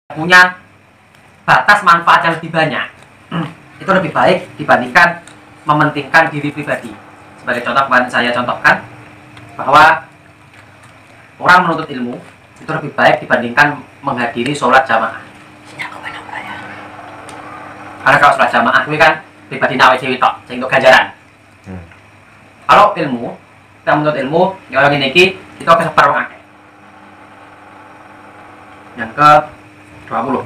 punya batas manfaat yang lebih banyak, itu lebih baik dibandingkan mementingkan diri pribadi. Sebagai contoh, kemarin saya contohkan bahwa orang menuntut ilmu itu lebih baik dibandingkan menghadiri sholat jamaah. Karena kalau sholat jamaah itu kan pribadi nawe dewi tok, untuk ganjaran. Kalau ilmu, kita menuntut ilmu, yang ini itu ke separuh akeh. Yang ke 20.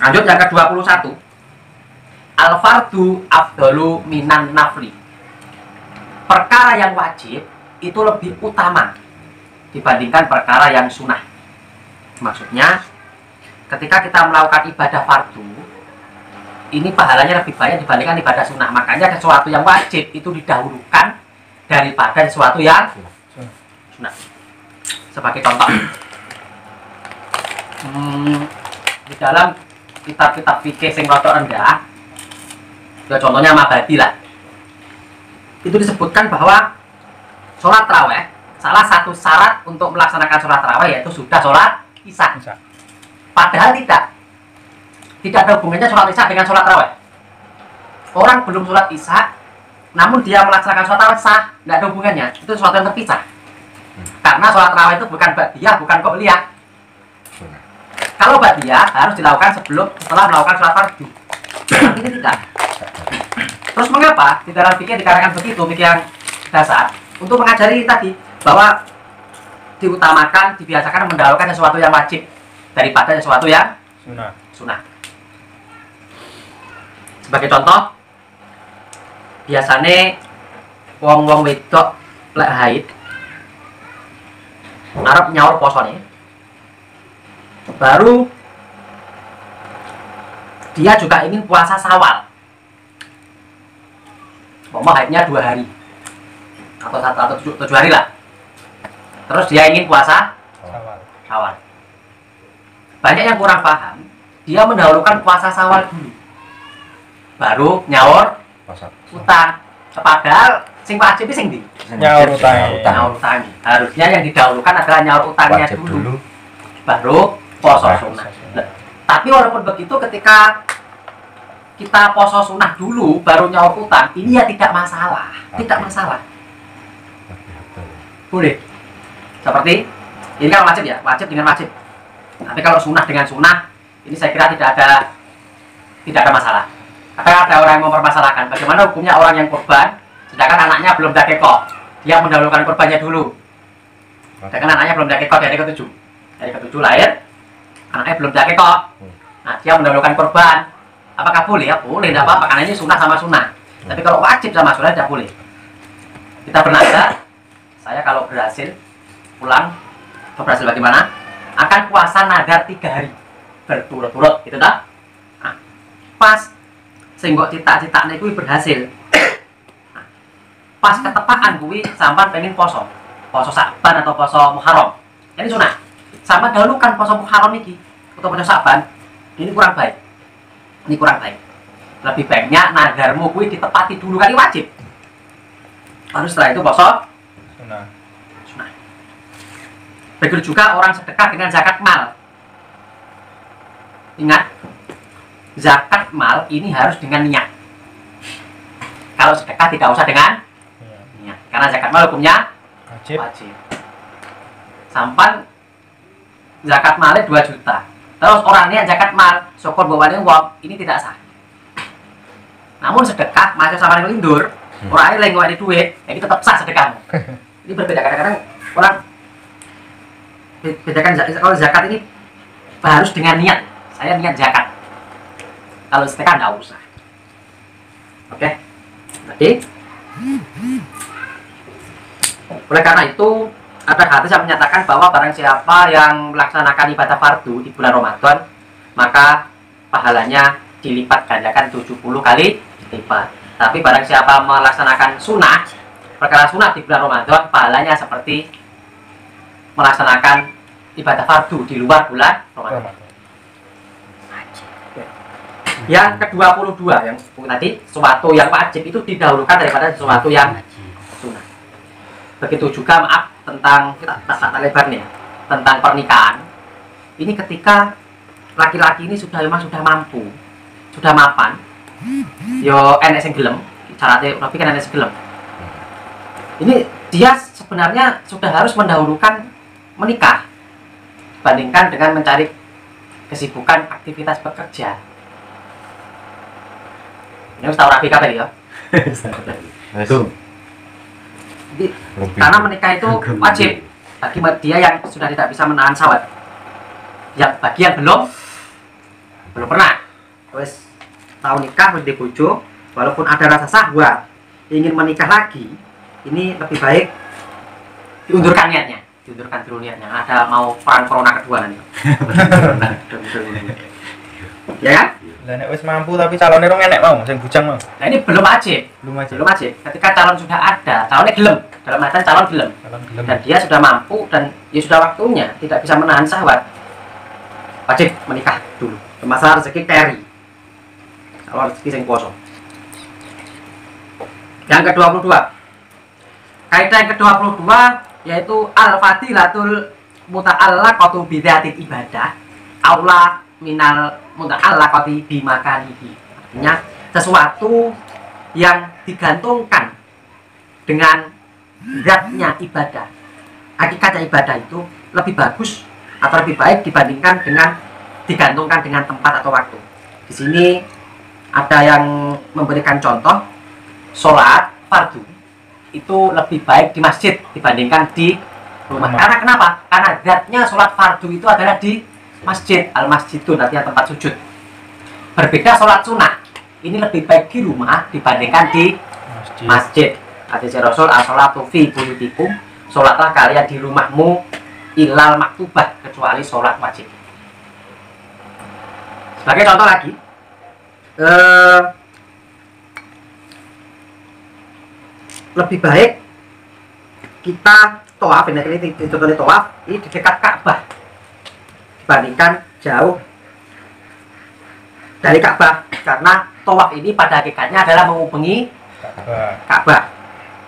Lanjut yang ke 21. Al-fardu afdalu minan nafli. Perkara yang wajib itu lebih utama dibandingkan perkara yang sunnah. Maksudnya, ketika kita melakukan ibadah fardu, ini pahalanya lebih banyak dibandingkan ibadah sunnah. Makanya sesuatu yang wajib itu didahulukan daripada sesuatu yang sunnah. Sebagai contoh, di dalam kitab-kitab fikih sing rada rendah, ya contohnya Mabadi lah, itu disebutkan bahwa sholat taraweh, salah satu syarat untuk melaksanakan sholat taraweh yaitu sudah sholat isya. Padahal tidak ada hubungannya sholat isya dengan sholat taraweh. Orang belum sholat isya, namun dia melaksanakan sholat taraweh sah, tidak ada hubungannya. Itu sesuatu yang terpisah. Karena sholat taraweh itu bukan ba'diyah, bukan qobliyah. Kalau ba'diyah harus dilakukan setelah melakukan sholat fardu. Ini tidak. Terus mengapa di dalam fikih dikarenakan begitu, fikih yang dasar, untuk mengajari tadi bahwa diutamakan, dibiasakan mendahulukan sesuatu yang wajib daripada sesuatu yang sunnah. Sebagai contoh, biasanya wong-wong wedok lek haid arep nyaur posone, baru dia juga ingin puasa Syawal. Mau haidnya 2 hari atau 7 hari lah. Terus dia ingin puasa Syawal. Banyak yang kurang paham, dia mendahulukan puasa Syawal dulu, baru nyaur utang. Padahal sing wajib sing ndi? Nyaur utang. Harusnya yang didahulukan adalah nyaur utangnya dulu, baru poso sunnah. Tapi walaupun begitu, ketika kita poso sunnah dulu baru nyaur utang, ini ya tidak masalah. Tidak masalah. Boleh. Seperti ini kan wajib ya, wajib dengan wajib. Tapi kalau sunnah dengan sunnah, ini saya kira tidak ada masalah. Karena ada orang yang mempermasalahkan bagaimana hukumnya orang yang kurban sedangkan anaknya belum dakeko. Dia mendahulukan kurbannya dulu. Sedangkan anaknya belum dakeko dari ke-7. Dari ke-7 lahir, anaknya belum dakeko. Nah, dia mendahulukan kurban. Apakah boleh? Ya boleh, tidak apa-apa, karena ini sunnah sama sunnah. Tapi kalau wajib sama sunnah tidak boleh. Kita bernazar, saya kalau berhasil pulang, atau berhasil bagaimana, akan puasa nadar 3 hari berturut-turut, gitu tak? Nah, pas sehingga cita-citanya itu berhasil. Nah, pas ketepaan gue sampai pengen poso Sa'ban atau poso Muharram, ini sunnah. Sama dahulukan poso Muharram ini atau poso Sa'ban, ini kurang baik. Ini kurang baik. Lebih baiknya nadarmu gue ditepati dulu, kali wajib. Lalu setelah itu poso sunnah. Begitu juga orang sedekah dengan zakat mal. Ingat, zakat mal ini harus dengan niat. Kalau sedekah tidak usah dengan niat, karena zakat mal hukumnya wajib. Sampai zakat malnya 2 juta. Terus orang niat zakat mal, syukur bawanya uang, ini tidak sah. Namun sedekah masih sama yang lindur, orang lain nggak ada duit, ya ini tetap sah sedekahmu. Ini berbeda. Kadang-kadang orang bedakan kalau zakat ini harus dengan niat. Saya niat zakat. Kalau sedekah nggak usah. Oke. Jadi, oleh karena itu ada hadis yang menyatakan bahwa barang siapa yang melaksanakan ibadah fardu di bulan Ramadan, maka pahalanya dilipat gandakan 70 kali lipat. Tapi barang siapa melaksanakan sunnah, perkara sunnah di bulan Ramadan, pahalanya seperti melaksanakan ibadah fardu di luar bulan Ramadan. Yang ke-22 yang tadi, sesuatu yang wajib itu didahulukan daripada sesuatu yang sunnah. Begitu juga tentang kita tak lebar nih, tentang pernikahan. Ini ketika laki-laki ini memang sudah mampu, sudah mapan, yo enek sing gelem, syaratnya tapi kan enek sing gelem. Ini dia sebenarnya sudah harus mendahulukan menikah dibandingkan dengan mencari kesibukan aktivitas bekerja. Ini harus tahu rapi kabeh ya. Itu. Jadi, karena menikah itu wajib bagi dia yang sudah tidak bisa menahan syahwat. Yang bagi yang belum pernah, wes tahu nikah wis bojo, walaupun ada rasa syahwat ingin menikah lagi, ini lebih baik diundurkan niatnya, diundurkan dulu niatnya. Ada mau perang corona kedua nanti. Ya kan? Lah nek wis mampu tapi calonnya rong enek mau, sing bujang mau. Nah ini belum wajib. Belum wajib. Ketika calon sudah ada, calonnya gelem, dalam artian calon gelem. Dan dia sudah mampu dan ya sudah waktunya, tidak bisa menahan syahwat. Wajib menikah dulu. Masalah rezeki carry. Kalau rezeki sing kosong. Yang ke-22. Kaidah yang ke-22 yaitu al-fadilatul muta'allaqatu bi dzati ibadah aula minal muta'allaqati bi makanihi. Artinya sesuatu yang digantungkan dengan zatnya ibadah. Hakikatnya ibadah itu lebih bagus atau lebih baik dibandingkan dengan digantungkan dengan tempat atau waktu. Di sini ada yang memberikan contoh sholat fardu itu lebih baik di masjid dibandingkan di rumah. Karena kenapa? Karena zatnya sholat fardu itu adalah di masjid, al-masjidun artinya tempat sujud. Berbeda sholat sunnah, ini lebih baik di rumah dibandingkan di masjid. Hadis Rasul, as-sholatu fi buyutikum, sholatlah kalian di rumahmu ilal maktubah, kecuali sholat wajib. Sebagai contoh lagi, lebih baik kita tawaf, ini contohnya tawaf ini di dekat Ka'bah dibandingkan jauh dari Ka'bah, karena tawaf ini pada hakikatnya adalah menghubungi Ka'bah,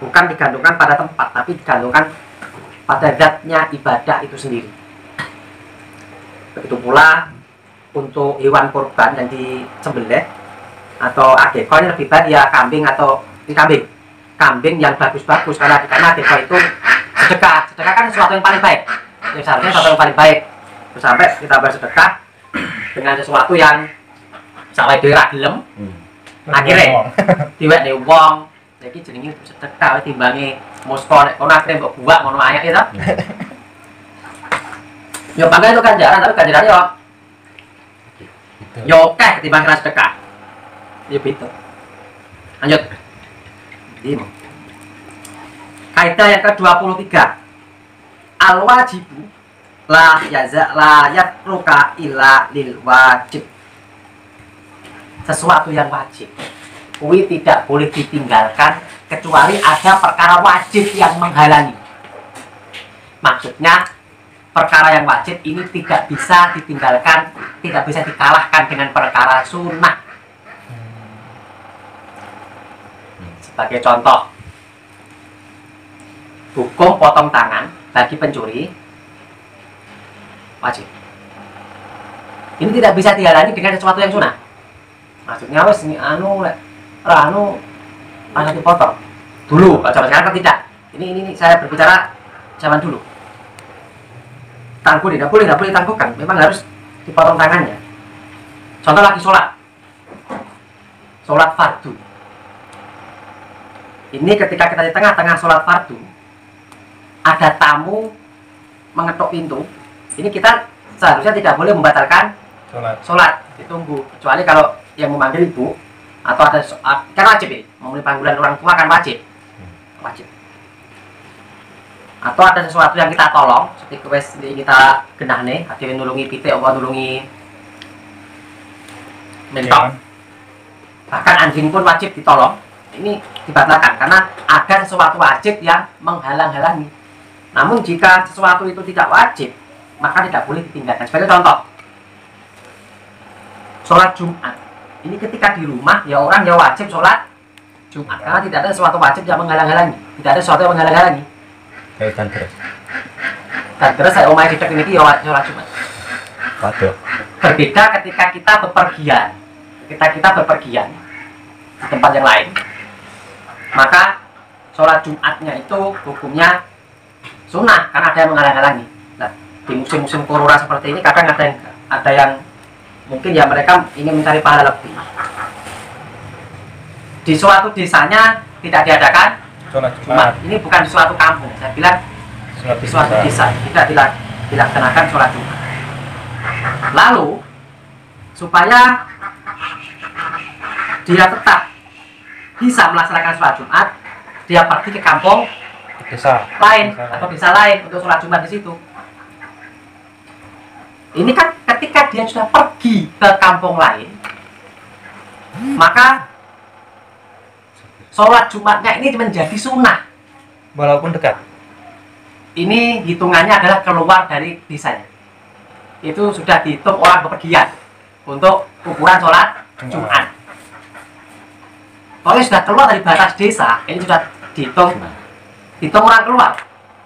bukan digantungkan pada tempat tapi digantungkan pada zatnya ibadah itu sendiri. Begitu pula untuk hewan kurban yang disembelih atau akikah ini lebih baik ya kambing atau kambing yang bagus-bagus, karena akikah itu sedekah kan sesuatu yang paling baik, yang seharusnya sesuatu yang paling baik. Sampai kita bersedekah dengan sesuatu yang sampai dhewe gelem, akhirnya diwek ning wong iki jenenge sedekah timbange musko nek kono akhire mbok buak ngono ayak ya ta. Yo bangga itu ganjaran, tapi ganjarannya yo akeh ketimbang kena sedekah. Ya begitu. Lanjut. Ini. Kaidah yang ke-23. Al-wajibu la yatruka illa lil wajib. Sesuatu yang wajib kuwi tidak boleh ditinggalkan kecuali ada perkara wajib yang menghalangi. Maksudnya perkara yang wajib ini tidak bisa ditinggalkan, tidak bisa dikalahkan dengan perkara sunnah. Sebagai contoh, hukum potong tangan bagi pencuri wajib. Ini tidak bisa dihalangi dengan sesuatu yang sunnah. Maksudnya wes ini anak dipotong dulu, kalau zaman sekarang kan tidak. Ini saya berbicara zaman dulu. Tangguh tidak boleh ditangguhkan, memang harus dipotong tangannya. Contoh lagi sholat fardu. Ini ketika kita di tengah-tengah sholat fardu, ada tamu mengetuk pintu. Ini kita seharusnya tidak boleh membatalkan sholat, ditunggu. Kecuali kalau yang memanggil ibu atau ada kan wajib ini, memenuhi panggilan orang tua kan wajib. Atau ada sesuatu yang kita tolong, seperti wes kita genah nih, ada yang nulungi pitik, apa nulungi mentok. Bahkan anjing pun wajib ditolong. Ini dibatalkan karena ada sesuatu wajib yang menghalang-halangi. Namun jika sesuatu itu tidak wajib, maka tidak boleh ditinggalkan. Sebagai contoh, sholat Jumat. Ini ketika di rumah ya orang ya wajib sholat Jumat karena tidak ada sesuatu wajib yang menghalang-halangi. Tidak ada sesuatu yang menghalang-halangi. Dan terus saya omai dicek ini ya sholat Jumat. Waduh. Berbeda ketika kita bepergian. Ketika kita bepergian di tempat yang lain, maka sholat Jumatnya itu hukumnya sunnah karena ada yang menghalang-halangi. Nah, di musim-musim corona seperti ini kadang ada yang mungkin ya mereka ingin mencari pahala lebih. Di suatu desanya tidak diadakan sholat Jumat. Ini bukan di suatu kampung. Saya bilang di suatu desa tidak dilaksanakan sholat Jumat. Lalu supaya dia tetap bisa melaksanakan sholat Jumat, dia pergi ke kampung desa lain atau desa lain untuk sholat Jumat di situ. Ini kan ketika dia sudah pergi ke kampung lain, maka sholat Jumatnya ini menjadi sunnah. walaupun dekat. Ini hitungannya adalah keluar dari desanya. Itu sudah dihitung orang bepergian untuk ukuran sholat Jumat. Kalau sudah keluar dari batas desa, ini sudah dihitung orang keluar,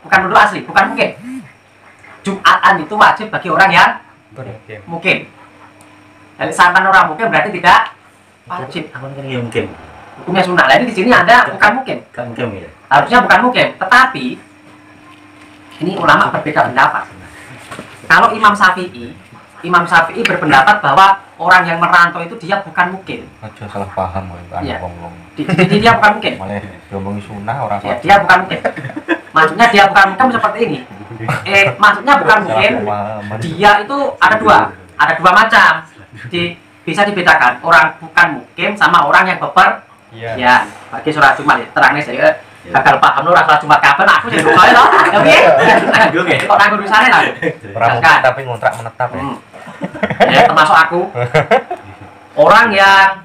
bukan penduduk asli, bukan mungkin. Jumatan itu wajib bagi orang yang mungkin. Jadi sampai orang mungkin berarti tidak wajib. Aku kan yang mungkin. Hukumnya sunnah. Jadi di sini Anda bukan mungkin. Kan mungkin ya. Harusnya bukan mungkin, tetapi ini ulama berbeda pendapat. Kalau Imam Syafi'i berpendapat bahwa orang yang merantau itu dia bukan mungkin. Aja salah paham kan Iya. ngomong. Jadi dia bukan mungkin. Malah diomongin sunnah orang Ya, dia bukan mungkin. Maksudnya dia bukan mungkin seperti ini. Maksudnya bukan mungkin. Dia itu ada dua macam. Bisa dibedakan orang bukan mungkin sama orang yang beper. Iya. Ya, bagi sholat Jumat terangnya saya gagal paham lu sholat Jumat kapan aku jadi soalnya loh. Ya piye? Kok nanggung di sana lah. Orang mungkin tapi ngontrak menetap ya. Ya, termasuk aku. Orang yang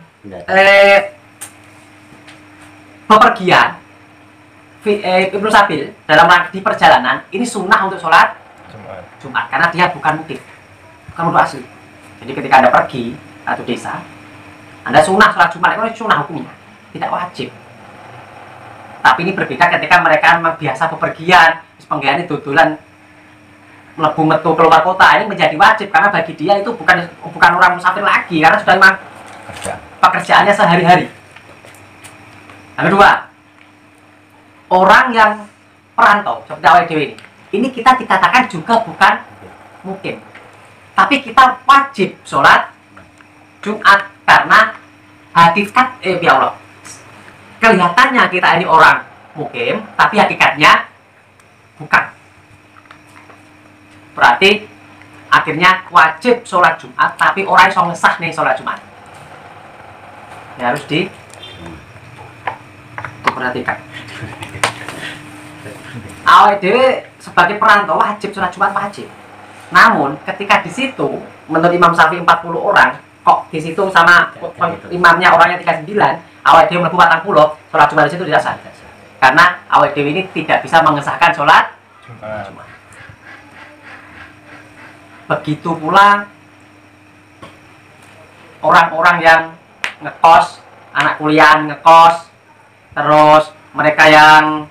bepergian Ibnu Sabil dalam di perjalanan ini sunnah untuk sholat Jumat karena dia bukan mungkin, bukan untuk asli. Jadi ketika Anda pergi atau desa, Anda sunnah sholat Jumat itu sunnah hukumnya, tidak wajib. Tapi ini berbeda ketika mereka memang biasa bepergian, penggian itu dodolan melebu metu keluar kota, ini menjadi wajib karena bagi dia itu bukan orang musafir lagi karena sudah memang pekerjaannya sehari-hari. Yang kedua, orang yang perantau seperti awal dewi ini kita dikatakan juga bukan mungkin, tapi kita wajib sholat Jumat karena hakikat ya Allah, kelihatannya kita ini orang mukim tapi hakikatnya bukan. Berarti akhirnya wajib sholat Jumat tapi orang yang ngesah nih sholat Jumat ya harus diperhatikan. Awal dewe sebagai perantau wajib sholat Jumat wajib. Namun ketika di situ menurut Imam Syafi'i 40 orang kok di situ sama imamnya orangnya 39, awal dewe mlebu 40, sholat Jumat di situ tidak sah. Karena awal dewe ini tidak bisa mengesahkan sholat Jumat. Begitu pula orang-orang yang ngekos, anak kuliah ngekos, terus mereka yang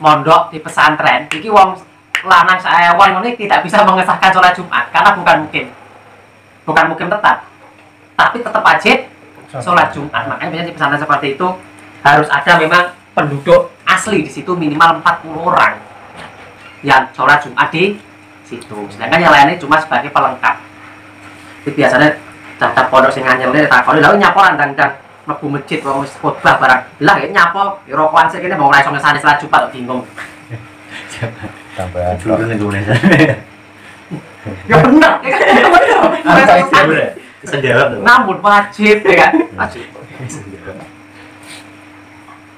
mondok di pesantren, iki wong lanang saewan ini tidak bisa mengesahkan sholat Jumat karena bukan mungkin tetap, tapi tetap wajib sholat Jumat. Makanya biasanya di pesantren seperti itu harus ada memang penduduk asli di situ minimal 40 orang yang sholat Jumat di situ. Sedangkan yang lainnya cuma sebagai pelengkap. Jadi biasanya cacat pondok sing anyelne takoni lha nyaporan dan mlebu masjid wong wis khotbah barang. Lah ya nyapo rokokan sik kene wong ora iso ngesane salat Jumat kok bingung. Tambahan Dulu nih gue Ya bener, ya kan bener. Bisa jawab tuh. Namun wajib ya kan? Wajib.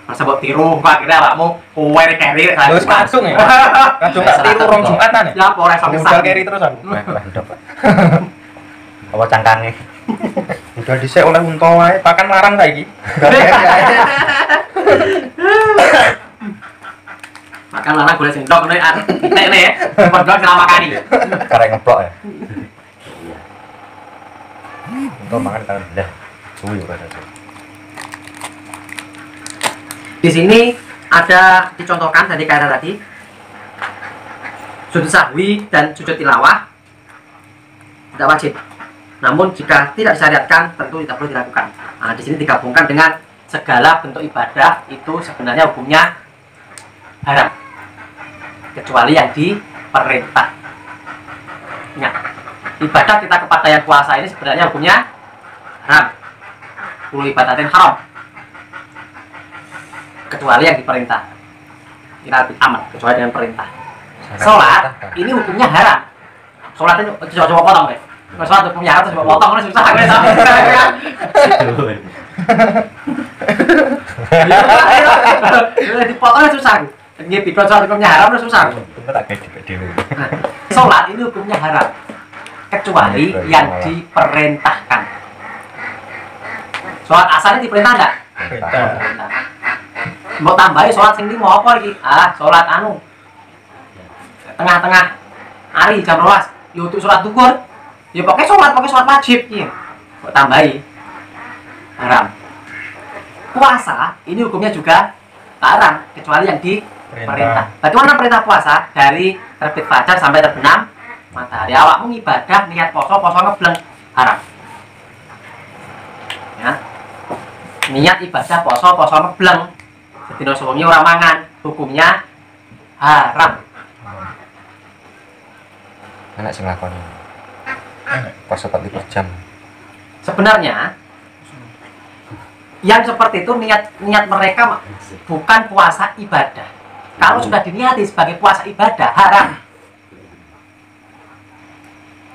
Masa buat tiru Pak kira awakmu kowe keri terus kadung ya. Kadung gak tiru rong Jumatan ya. Ya apa ora iso Udah ngesane. keri terus aku. Apa cangkangnya? Udah dhisik oleh unta wae, pakan larang saiki. Makan larang golek sendok ngene nek ya. Padahal selama kali. Karek ngeplok ya. Unta makan kan belah. Suwi ora ada. Di sini ada dicontohkan dari kaidah tadi sujud sahwi dan sujud tilawah tidak wajib. Namun jika tidak disyariatkan tentu tidak perlu dilakukan. Nah, di sini digabungkan dengan segala bentuk ibadah itu sebenarnya hukumnya haram kecuali yang diperintah. Ya, ibadah kita kepada yang puasa ini sebenarnya hukumnya haram. Kullu ibadatin haram kecuali yang diperintah. Kita aman kecuali dengan perintah. Sholat ini hukumnya haram. Sholat itu coba potong deh. Kalau sholat hukumnya haram coba potong kan susah kan? Dipotongnya susah. Nggih, kalau sholat hukumnya haram susah. Sholat ini hukumnya haram kecuali yang diperintahkan. Sholat asar ini diperintah enggak? Perintah. Mau tambahin sholat sing mau apa lagi? Sholat anu tengah-tengah hari jam 12 yuk sholat duhur ya pakai sholat wajib ya. Mau tambahin haram. Puasa ini hukumnya juga haram kecuali yang diperintah. Bagaimana perintah puasa? Dari terbit fajar sampai terbenam matahari. Awakmu ibadah niat poso ngebleng haram. Ya. Niat ibadah poso ngebleng. Sedina suwengi ora mangan, hukumnya haram. Anak sing lakoni. Puasa 24 jam. Sebenarnya yang seperti itu niat mereka bukan puasa ibadah. Kalau sudah diniati sebagai puasa ibadah haram.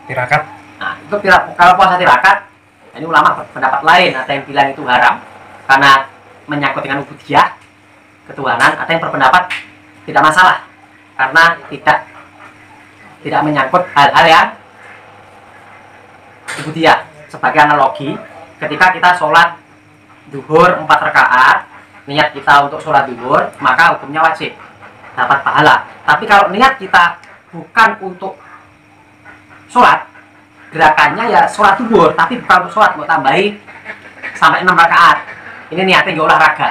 Tirakat. Nah, itu kalau puasa tirakat, ini ulama berpendapat lain. Ada yang bilang itu haram karena menyangkut dengan ubudiyah, ketuhanan. Ada yang berpendapat tidak masalah karena tidak menyangkut hal-hal yang ubudiyah. Sebagai analogi, ketika kita sholat duhur 4 rakaat, niat kita untuk sholat duhur, maka hukumnya wajib dapat pahala. Tapi kalau niat kita bukan untuk sholat, gerakannya ya sholat duhur, tapi bukan untuk sholat, mau tambahi sampai 6 rakaat. Ini niatnya nggak olahraga,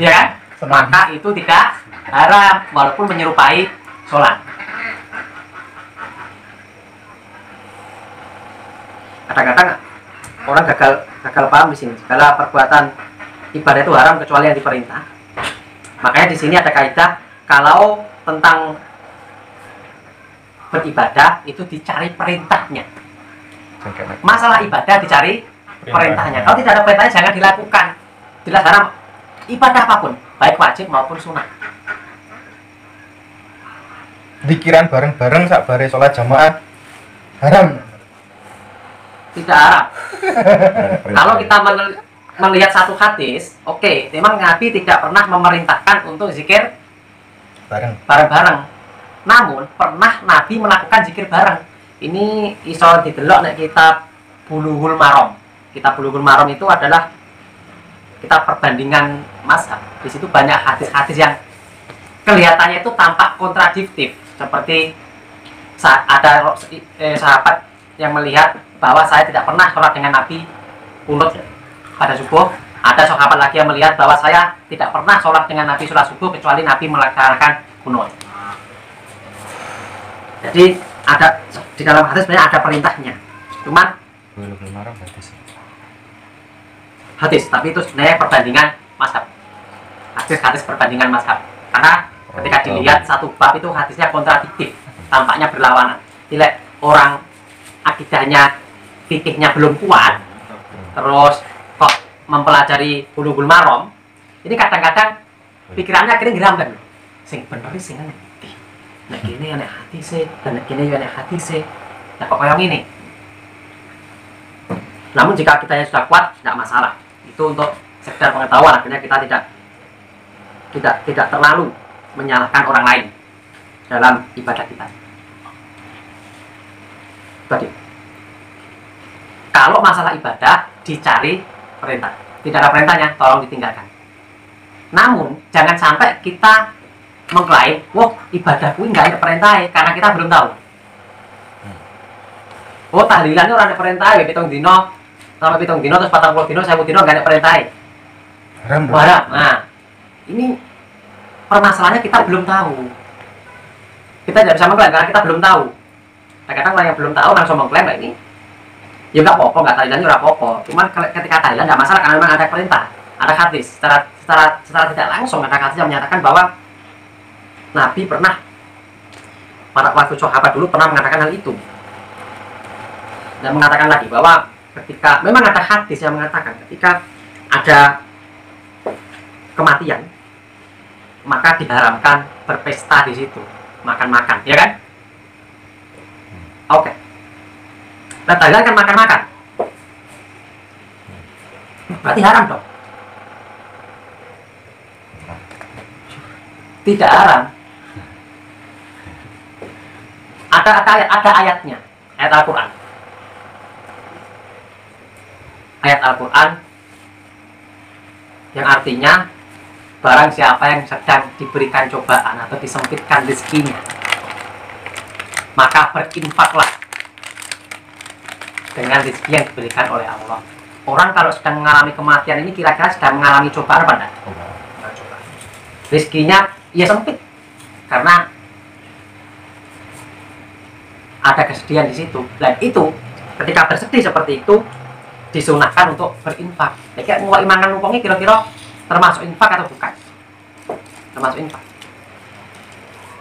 ya kan? Maka itu tidak haram, walaupun menyerupai sholat. Kadang-kadang orang gagal paham di sini. Segala perbuatan ibadah itu haram kecuali yang diperintah. Makanya di sini ada kaidah kalau tentang beribadah itu dicari perintahnya. Masalah ibadah dicari perintahnya. Kalau tidak ada perintahnya jangan dilakukan. Jelas haram. Ibadah apapun, baik wajib maupun sunnah. Pikiran bareng-bareng sak bare sholat jamaah haram. Tidak haram. Kalau kita melihat satu hadis, oke, memang Nabi tidak pernah memerintahkan untuk zikir bareng-bareng. Namun pernah Nabi melakukan zikir bareng. Ini iso didelok nek kitab Bulughul Maram. Kitab Bulughul Maram itu adalah kitab perbandingan mazhab. Di situ banyak hadis-hadis yang kelihatannya itu tampak kontradiktif. Seperti ada sahabat yang melihat bahwa saya tidak pernah sholat dengan Nabi kunut pada subuh. Ada sahabat lagi yang melihat bahwa saya tidak pernah sholat dengan Nabi sholat subuh kecuali Nabi melaksanakan kunut. Jadi ada di dalam hadis sebenarnya ada perintahnya. Cuman hadis, tapi itu sebenarnya perbandingan mazhab. Hadis perbandingan mazhab. Karena ketika dilihat satu bab itu hadisnya kontradiktif, tampaknya berlawanan. Tidak orang akidahnya fikihnya belum kuat, terus kok mempelajari Bulughul Maram, ini kadang-kadang pikirannya akhirnya ngeramban. Sing bener sing ngerti. Nek kene ana hati sih, dan nek kene ana hati sih. Nah kok kayak gini. Namun jika kita sudah kuat, tidak masalah. Itu untuk sekedar pengetahuan, akhirnya kita tidak terlalu menyalahkan orang lain dalam ibadah kita. Tadi. Kalau masalah ibadah dicari perintah, tidak ada perintahnya, tolong ditinggalkan. Namun jangan sampai kita mengklaim, wah ibadahku nggak ada perintah, karena kita belum tahu. Oh tahlilan itu ada perintah, pitung dino sampai pitung dino terus 40 dino, 1000 dino nggak ada perintah. Haram. Nah ini permasalahannya kita belum tahu. Kita tidak bisa mengklaim karena kita belum tahu. Kadang-kadang orang yang belum tahu langsung mengklaim ini ya nggak apa-apa, nggak tahlilan ya nggak apa-apa. Cuman ketika tahlilan nggak masalah karena memang ada perintah, ada hadis. Secara tidak langsung ada hadis yang menyatakan bahwa Nabi pernah, para waktu sahabat dulu pernah mengatakan hal itu. Dan mengatakan lagi bahwa ketika memang ada hadis yang mengatakan ketika ada kematian maka diharamkan berpesta di situ, makan-makan, ya kan? Oke. Nah, tahlilan kan makan-makan. Berarti haram dong? Tidak haram. Ada ayatnya, ayat Al-Quran. Ayat Al-Quran yang artinya barang siapa yang sedang diberikan cobaan atau disempitkan rezekinya, maka berinfaklah dengan rezeki yang diberikan oleh Allah. Orang kalau sedang mengalami kematian ini kira-kira sedang mengalami cobaan apa enggak? Rezekinya ya sempit karena ada kesedihan di situ. Dan itu ketika bersedih seperti itu disunahkan untuk berinfak. Jadi mau imankan uangnya kira-kira termasuk infak atau bukan? Termasuk infak.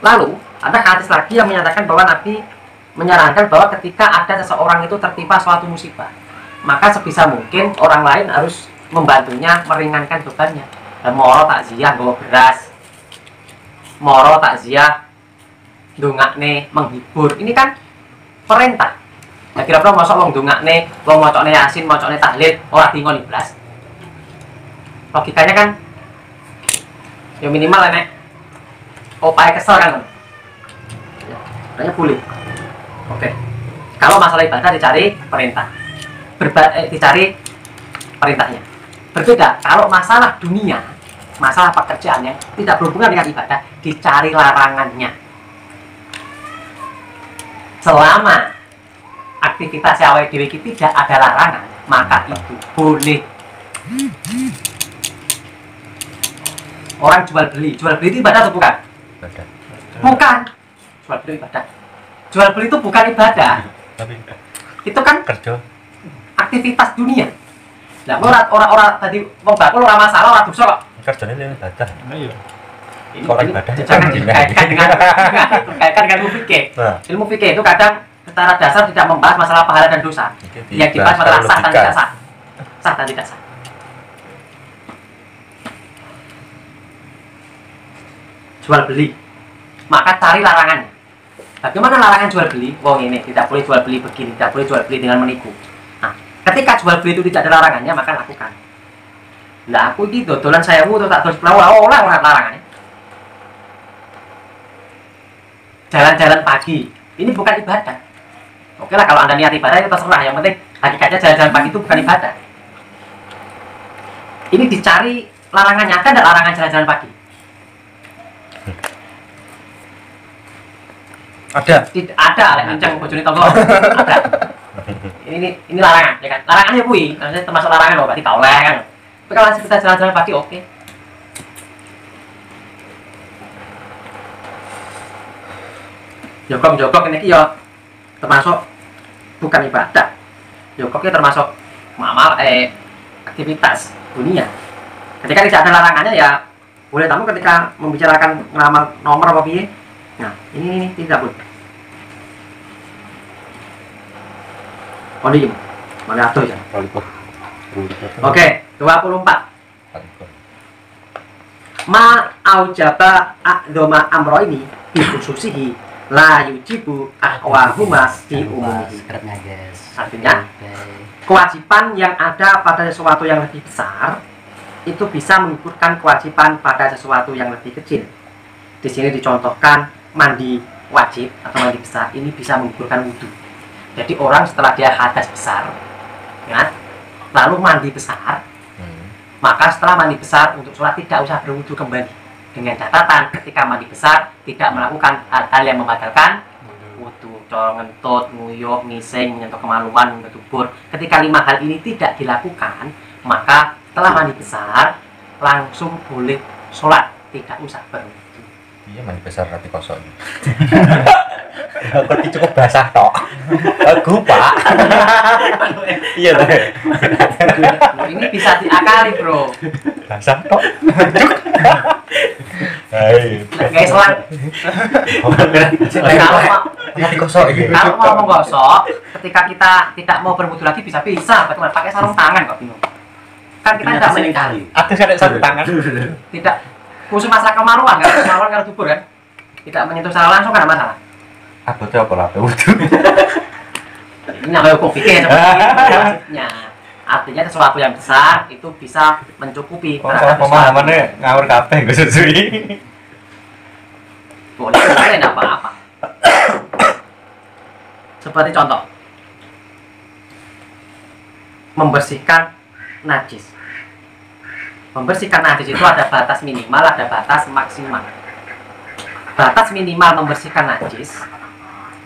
Lalu ada hadis lagi yang menyatakan bahwa Nabi menyarankan bahwa ketika ada seseorang itu tertimpa suatu musibah, maka sebisa mungkin orang lain harus membantunya meringankan bebannya. Dan moro takziah bawa beras, moro takziah dongakne menghibur. Ini kan perintah. Ya kira-kira masa wong dongakne, wong mocokne Yasin, mocokne tahlil, ora dingon iblas. Logikanya kan ya minimal nek opae kesel kan. Ya, boleh. Oke. Kalau masalah ibadah dicari perintah. Dicari perintahnya. Berbeda kalau masalah dunia, masalah pekerjaan yang tidak berhubungan dengan ibadah, dicari larangannya. Selama aktivitas awal dhewe iki tidak ada larangan, maka itu boleh. Orang jual beli itu ibadah atau bukan? Ibadah. Bukan. Jual beli ibadah. Jual beli itu bukan ibadah. Tapi Itu kan kerja. aktivitas dunia. Lah orang tadi wong bakul ora masalah, ora dosa kok. Kerjanya ini ibadah. Ayo. Orang ibadah jangan dikaitkan dengan ilmu fikih. Nah. Ilmu fikih itu kadang secara dasar tidak membahas masalah pahala dan dosa. Yang dibahas masalah sah dan tidak sah. Sah dan tidak sah. Jual beli, maka cari larangannya. Bagaimana larangan jual beli? Wong ini tidak boleh jual beli begini, tidak boleh jual beli dengan menipu. Nah, ketika jual beli itu tidak ada larangannya, maka lakukan. Lah aku ini dodolan sayawu atau tak terus pelawa, orang larangannya. Jalan-jalan pagi, ini bukan ibadah. Oke lah, kalau anda niat ibadah itu terserah. Yang penting hakikatnya jalan-jalan pagi itu bukan ibadah. Ini dicari larangannya. Ada nggak larangan jalan-jalan pagi? Ada. Tidak ada. Kencang bojone tonggo. Ada. Ini larangan, ya kan? Larangannya kui, maksudnya termasuk larangan loh. Berarti kau oleh kan? Tapi kalau kita jalan-jalan pagi, oke. Jogok ini ya termasuk bukan ibadah. Jogoknya termasuk amal aktivitas dunia. Ketika tidak ada larangannya ya boleh. Tamu ketika membicarakan ngamal nomor apa piye. Nah, ini tidak boleh. Oh diem. Mana atuh ya? Oke, 24. Ma aujaba a'doma amro ini dikhususihi la yujibu ahwahuma di umumihi. Artinya kewajiban yang ada pada sesuatu yang lebih besar itu bisa mengukurkan kewajiban pada sesuatu yang lebih kecil. Di sini dicontohkan mandi wajib atau mandi besar ini bisa mengukurkan wudhu. Jadi orang setelah dia hadas besar, ya, lalu mandi besar, maka setelah mandi besar untuk sholat tidak usah berwudhu kembali. Dengan catatan ketika mandi besar tidak melakukan hal-hal yang membatalkan wudhu, ngentut, nguyuh, ngising, menyentuh kemaluan, bertubur. Ketika 5 hal ini tidak dilakukan, maka setelah mandi besar langsung boleh sholat, tidak usah berwudhu. Iya mandi besar hati kosong. Aku cukup basah tok. Aku Pak. Iya lah. Ini bisa diakali, Bro. Basah tok. Hai. Kayak selang. Kalau Hati kosong iki. kalau mau menggosok, ketika kita tidak mau berwudu lagi bisa, bagaimana? Pakai sarung tangan kok bingung. Kan kita tidak kali. Atas ada satu tangan. tidak khusus masalah kemaluan, kan kemaluan kalau dubur kan. Tidak menyentuh secara langsung kan ada masalah. Apa tuh apa lah wudu. Ini namanya hukum fikih seperti itu maksudnya. Artinya sesuatu yang besar itu bisa mencukupi. Kalau pemahamannya ngawur kabeh gue sesuai. Boleh, tidak apa-apa. Seperti contoh, membersihkan najis. Membersihkan najis itu ada batas minimal, ada batas maksimal. Batas minimal membersihkan najis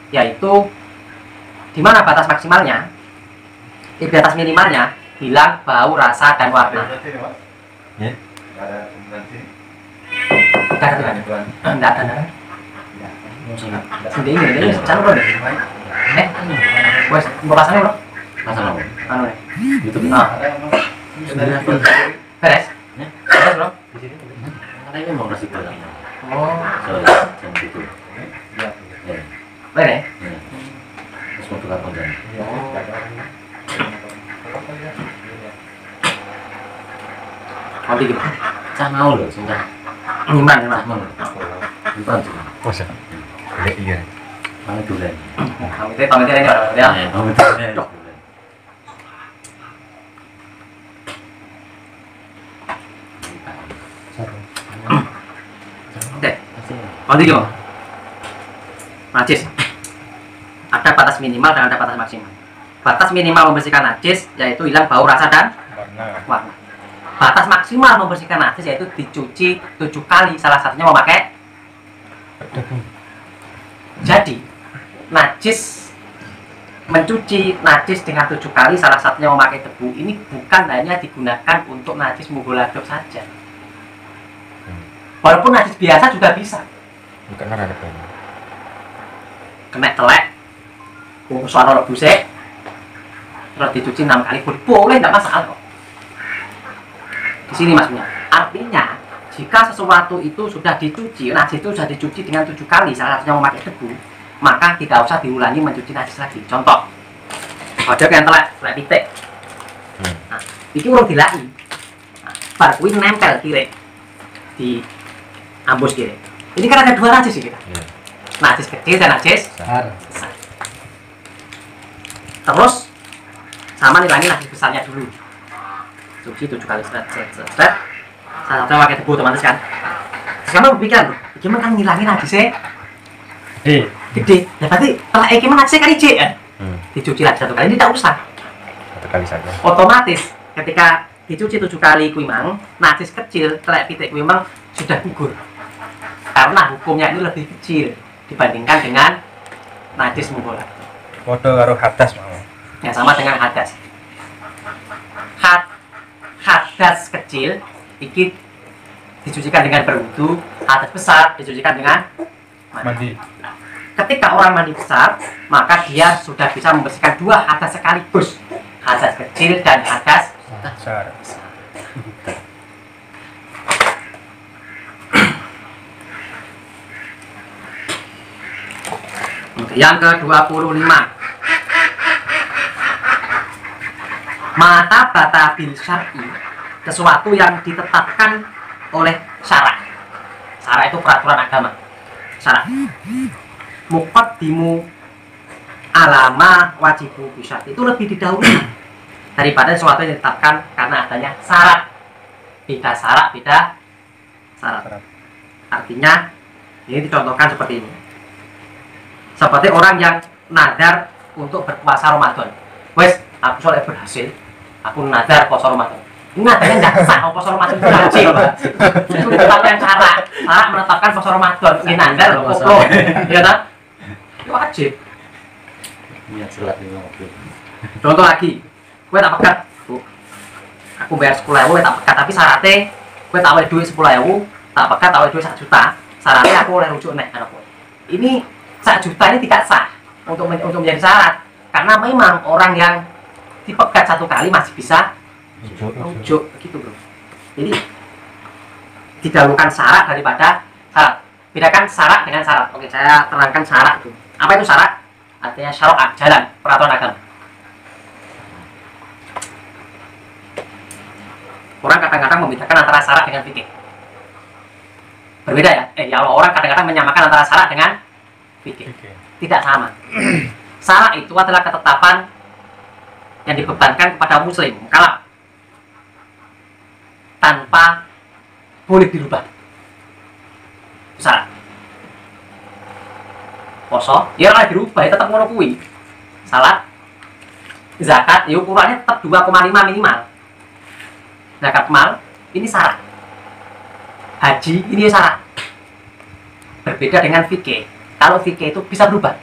yaitu di mana batas maksimalnya? Di batas minimalnya hilang bau, rasa, dan warna. Ya. Tidak ada. Sendiri ini jangan bro deh. Wes, mau pasangnya bro? Pasang apa? Anu nih. Gitu. Beres? Beres bro? Karena ini mau nasi goreng. Oh, Jam itu. Ya. beres? Terus mau tukar konten. Nanti gitu. Cah mau loh, sudah. Gimana? Cah mau. Bukan juga. Masa? Iya. Mana durian? Pamit ini orang ya. Kamu durian. Oke. Nanti gitu. Najis. Ada batas minimal dan ada batas maksimal. Batas minimal membersihkan najis yaitu hilang bau, rasa, dan warna. Batas maksimal membersihkan najis yaitu dicuci 7 kali, salah satunya memakai. Jadi najis, mencuci najis dengan 7 kali, salah satunya memakai debu, ini bukan hanya digunakan untuk najis mugoladok saja. Walaupun najis biasa juga bisa. Bukan ada apa. Kena telek, suara rebusnya, terus dicuci 6 kali boleh, tidak masalah kok. Di sini maksudnya, artinya jika sesuatu itu sudah dicuci, najis itu sudah dicuci dengan 7 kali, salah satunya memakai debu, maka tidak usah diulangi mencuci najis lagi. Contoh, ada yang telek pitik. Nah, ini urung dilai. Nah, bar kuwi nempel kiri di ambus kiri. Ini kan ada 2 najis sih kita. Najis kecil dan najis besar. Terus sama nilainya najis besarnya dulu. Cuci 7 kali seret. Salah satunya pakai debu otomatis kan. Terus kamu berpikiran tuh, gimana kan ngilangin najisnya gede. Ya berarti kalau gimana najisnya kali ijek kan? Dicuci lagi 1 kali, tidak usah. 1 kali saja. Otomatis ketika dicuci 7 kali kuwi mang, najis kecil telek pitik kuwi mang sudah gugur. Karena hukumnya itu lebih kecil dibandingkan dengan najis mugola. Foto karo hadas mau. Ya sama dengan hadas. Hadas kecil iki dicucikan dengan berwudu, hadas besar dicucikan dengan Mandi. Ketika orang mandi besar, maka dia sudah bisa membersihkan 2 hadas sekaligus. Hadas kecil dan hadas Besar. Yang ke-25, mata bata bil syar'i, sesuatu yang ditetapkan oleh syara. Syara itu peraturan agama. Syara. Muqaddimu alama wajibu bisyart, itu lebih didahului daripada sesuatu yang ditetapkan karena adanya syarat. Beda syarat, beda syarat. Artinya ini dicontohkan seperti ini. Seperti orang yang nadar untuk berpuasa Ramadan. Wes, aku soalnya berhasil, aku nadar puasa Ramadan. Nadarnya nggak sah, puasa Ramadan itu wajib. Itu ditetapkan cara menetapkan puasa Ramadan. Ini nadar loh, kok, ya tak? Itu wajib. Iya, selat ini mobil. Contoh lagi, gue tak pekat, Bu. Aku bayar 10.000, tak pekat, tapi syaratnya gue tak boleh duit 10.000, tak pekat, tak boleh duit 1 juta. Syaratnya aku oleh rujuk nek anakku. Ini 1 juta ini tidak sah untuk menjadi syarat karena memang orang yang dipegat 1 kali masih bisa rujuk gitu bro. Jadi didahulukan syarat daripada syarat. Bedakan syarat dengan syarat. Oke, saya terangkan syarat itu. Apa itu syarat? Artinya syariat, jalan peraturan agama. Orang kadang-kadang membedakan antara syarat dengan fikih. Berbeda ya? Ya Allah, orang kadang-kadang menyamakan antara syarat dengan fikih. Tidak sama. Syarat itu adalah ketetapan yang dibebankan kepada muslim, mukallaf, tanpa boleh dirubah. Syarat. Poso, ya ora dirubah, ya tetap ngono kuwi. Salat, zakat, ya ukurannya tetap 2,5 minimal. Zakat mal, ini syarat. Haji, ini syarat. Berbeda dengan fikih. Kalau fikih itu bisa berubah.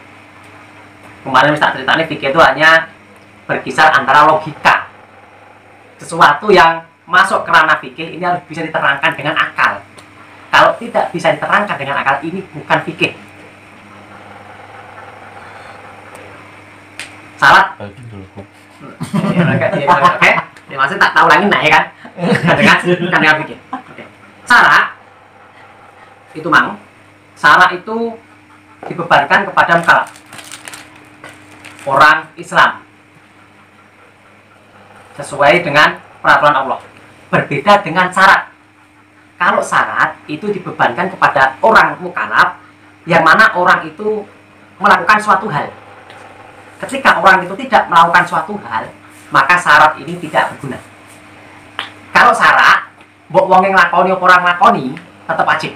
Kemarin saya ceritanya fikih itu hanya berkisar antara logika. Sesuatu yang masuk ke ranah fikih ini harus bisa diterangkan dengan akal. Kalau tidak bisa diterangkan dengan akal, ini bukan fikih. Salat. Oke, maksudnya tak tahu lagi nah ya kan? Dengan fikih. Syarat itu mang, syarat itu dibebankan kepada mukallaf, orang Islam, sesuai dengan peraturan Allah. Berbeda dengan syarat. Kalau syarat itu dibebankan kepada orang mukallaf, yang mana orang itu melakukan suatu hal. Ketika orang itu tidak melakukan suatu hal, maka syarat ini tidak berguna. Kalau syarat, mbok wong yang nglakoni apa ora nglakoni, tetap wajib.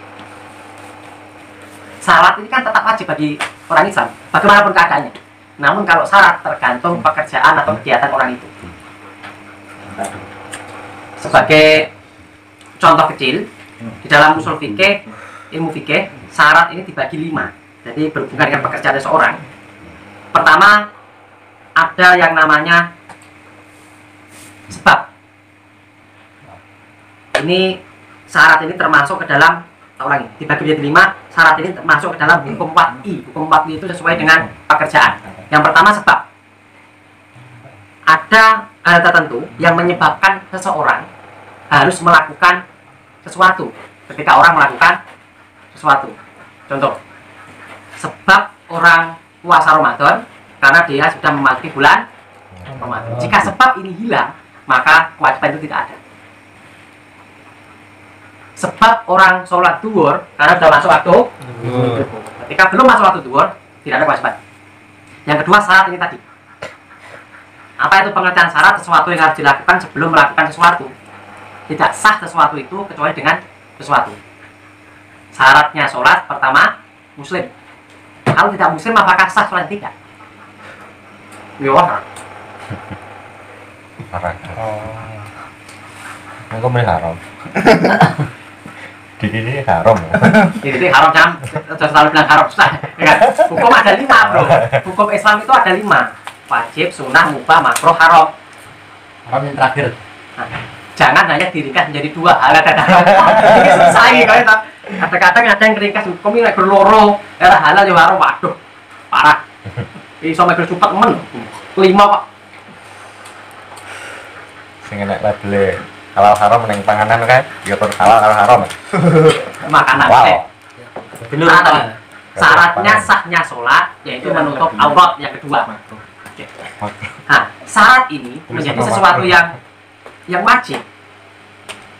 Syarat ini kan tetap wajib bagi orang Islam, bagaimanapun keadaannya. Namun kalau syarat tergantung pekerjaan atau kegiatan orang itu. Sebagai contoh kecil, di dalam usul fikih, ilmu fikih, syarat ini dibagi 5. Jadi berhubungan dengan pekerjaan seseorang. Pertama, ada yang namanya sebab. Ini syarat ini termasuk ke dalam, ulangi, dibagi menjadi 5. Syarat ini termasuk ke dalam hukum wad'i. Hukum wad'i itu sesuai dengan pekerjaan. Yang pertama sebab. Ada hal tertentu yang menyebabkan seseorang harus melakukan sesuatu. Ketika orang melakukan sesuatu, contoh, sebab orang puasa Ramadan karena dia sudah memasuki bulan Ramadan. Jika sebab ini hilang, maka kewajiban itu tidak ada. Sebab orang sholat duhur karena sudah masuk waktu duhur. Ketika belum masuk waktu duhur, tidak ada kewajiban. Yang kedua, syarat ini tadi. Apa itu pengertian syarat? Sesuatu yang harus dilakukan sebelum melakukan sesuatu. Tidak sah sesuatu itu kecuali dengan sesuatu. Syaratnya sholat pertama muslim. Kalau tidak muslim, apakah sah sholat? Tidak. Ya orang. Parah. Engko meh haram. Ini haram. Ini haram jam. Terus selalu bilang haram susah. Hukum ada 5 bro. Hukum Islam itu ada 5. Wajib, sunnah, mubah, makruh, haram. Haram yang terakhir. Nah, jangan hanya diringkas menjadi 2 hal ada. Ini susah ini kalau kadang-kadang ada yang ringkas hukum ini berloro. Era halal ya haram, waduh, parah. Iso mek cepet men. 5 kok. Sing enak label halal haram ning panganan kan, ya tur halal haram. Makanan. Wow. Benar tadi. Syaratnya sahnya sholat yaitu menutup aurat yang kedua. Nah, syarat ini menjadi sesuatu yang wajib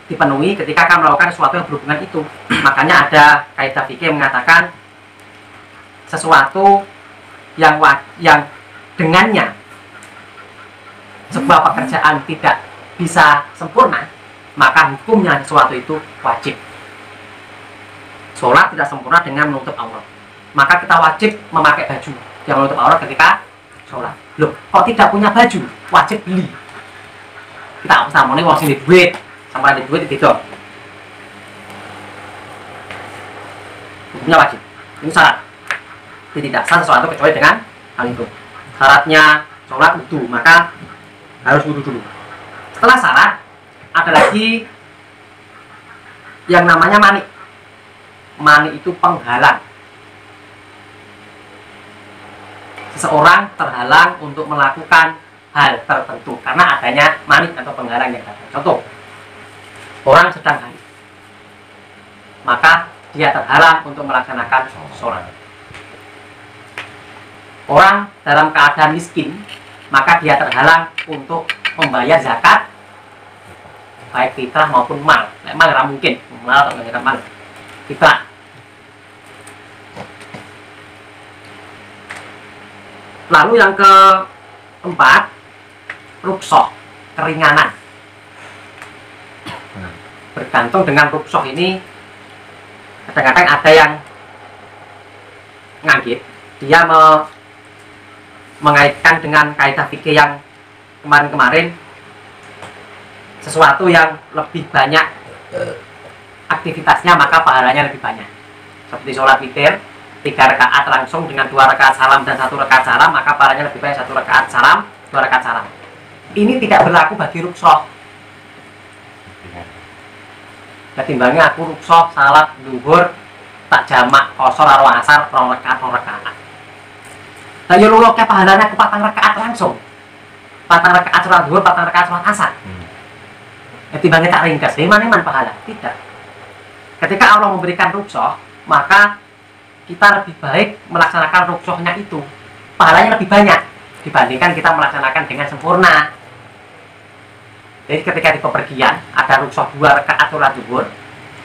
dipenuhi ketika akan melakukan sesuatu yang berhubungan itu. Makanya ada kaidah fikih yang mengatakan sesuatu yang dengannya sebuah pekerjaan tidak bisa sempurna, maka hukumnya sesuatu itu wajib. Sholat tidak sempurna dengan menutup aurat, maka kita wajib memakai baju yang menutup aurat ketika sholat. Loh, kok tidak punya baju? Wajib beli. Kita usah mau nih wong sing duit, sama ada duit itu. Hukumnya wajib. Ini syarat. Tidak sah sesuatu kecuali dengan hal itu. Syaratnya sholat wudu, maka harus wudu dulu. Setelah syarat, ada lagi yang namanya mani. mani itu penghalang. Seseorang terhalang untuk melakukan hal tertentu karena adanya mani atau penghalang yang ada. Contoh, orang sedang haid, maka dia terhalang untuk melaksanakan sholat. Orang dalam keadaan miskin, maka dia terhalang untuk membayar zakat, baik fitrah maupun mal. Mal tidak mungkin, mal atau tidak mal, fitrah. Lalu yang keempat, ruksoh, keringanan. Bergantung dengan ruksoh ini, kadang-kadang ada yang ngagit, dia mengaitkan dengan kaidah fikih yang kemarin-kemarin, sesuatu yang lebih banyak aktivitasnya maka pahalanya lebih banyak. Seperti sholat witir 3 rakaat langsung dengan 2 rakaat salam dan 1 rakaat salam, maka pahalanya lebih banyak 1 rakaat salam, 2 rakaat salam. Ini tidak berlaku bagi ruksoh. Ketimbangnya aku ruksoh salat duhur tak jamak kosor karo asar 2 rakaat 2 rakaat. Lah yo lulo ke pahalanya aku 4 rakaat langsung. 4 rakaat salat duhur, 4 rakaat salat asar. Ketimbangnya tak ringkas, mana pahala? Tidak. Ketika Allah memberikan ruksoh, maka kita lebih baik melaksanakan ruksohnya itu. Pahalanya lebih banyak dibandingkan kita melaksanakan dengan sempurna. Jadi ketika di pepergian ada ruksoh 2 rakaat sholat zuhur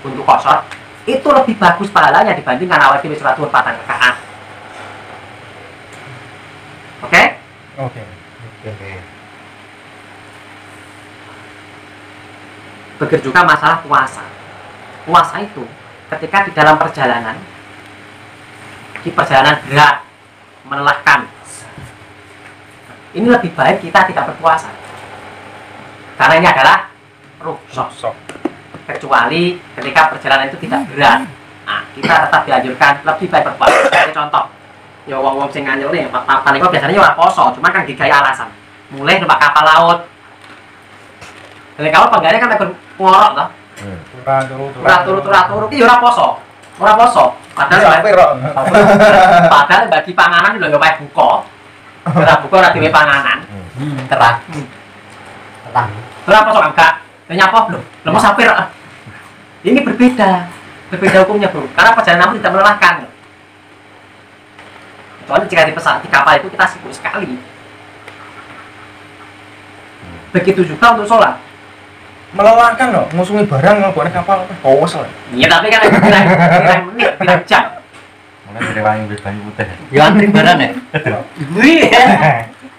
untuk qashar, itu lebih bagus pahalanya dibandingkan awal dhewe sholat zuhur 4 rakaat. Oke? Oke. Begitu juga masalah puasa. Puasa itu ketika di dalam perjalanan, di perjalanan berat, melelahkan, ini lebih baik kita tidak berpuasa karena ini adalah rukhsah. Kecuali ketika perjalanan itu tidak berat, nah, kita tetap dianjurkan lebih baik berpuasa. Sebagai contoh, ya wong-wong sing nganjur nih, paling kok biasanya ora poso, cuma kan digaya alasan. Mulai numpak kapal laut. Dari kapal penggane kan takon ngorok toh. Turu-turu ki ora poso. Ora poso. Padahal bagi panganan lho yo pae buka. Ora buka ora dhewe panganan. Terang. Ora poso enggak. Lah nyapa lho? Lho mau sapir. Ini berbeda. Berbeda hukumnya, Bro. Karena perjalanan tidak melelahkan. Soalnya jika dipesan di kapal itu kita sibuk sekali. Begitu juga untuk sholat. Melelahkan loh, ngusungi barang ngelebokne kapal kos lah. Iya, tapi kan kira menit, tidak jam. Mulai dari wangi wis banyu putih. Ya antri barang ya. Wih.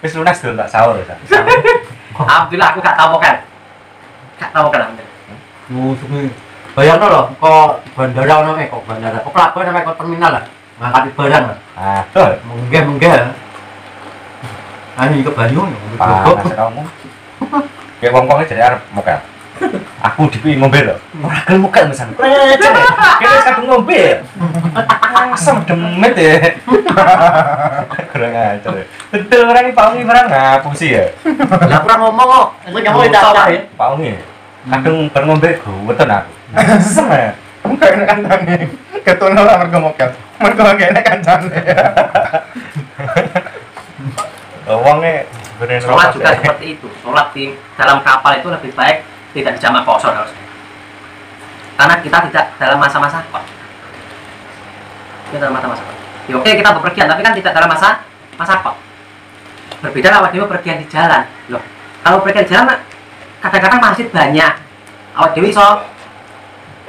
Wis lunas dulu tak sahur ya. Alhamdulillah aku gak tahu kan. Gak tahu kan. Musuhnya. Bayangno loh, kok bandara ono kok bandara. Kok pelabuhan sampai kok terminal lah. Ngangkat barang lah. Ah, betul. Menggeh. Ani ke banyu. Panas kamu. Kayak wong-wong jadi arep mokel. Aku dipi ngombe lho. Ora gelem mokel mesan. Kene kadung ngombe. Asem demet ya. Kurang ajar. Betul orang ini Pak Ungi barang ngapusi ya. Lah kurang ngomong kok. Engko nyamuk ditawarin. Pak Ungi. Kadung bar ngombe gaweten aku. Asem ya. Enggak enak kancane. Ketono lah mergo mokel. Mergo gak enak kancane. Wonge bener Sholat juga seperti itu. Sholat di dalam kapal itu lebih baik tidak dijamak kosor harusnya. Karena kita tidak dalam masa-masa kok. Kita dalam masa-masa kok. Ya, oke kita bepergian, tapi kan tidak dalam masa kok. Berbeda awak dewe pergian di jalan. Loh, kalau pergian di jalan kadang-kadang masih banyak. Awak dewe iso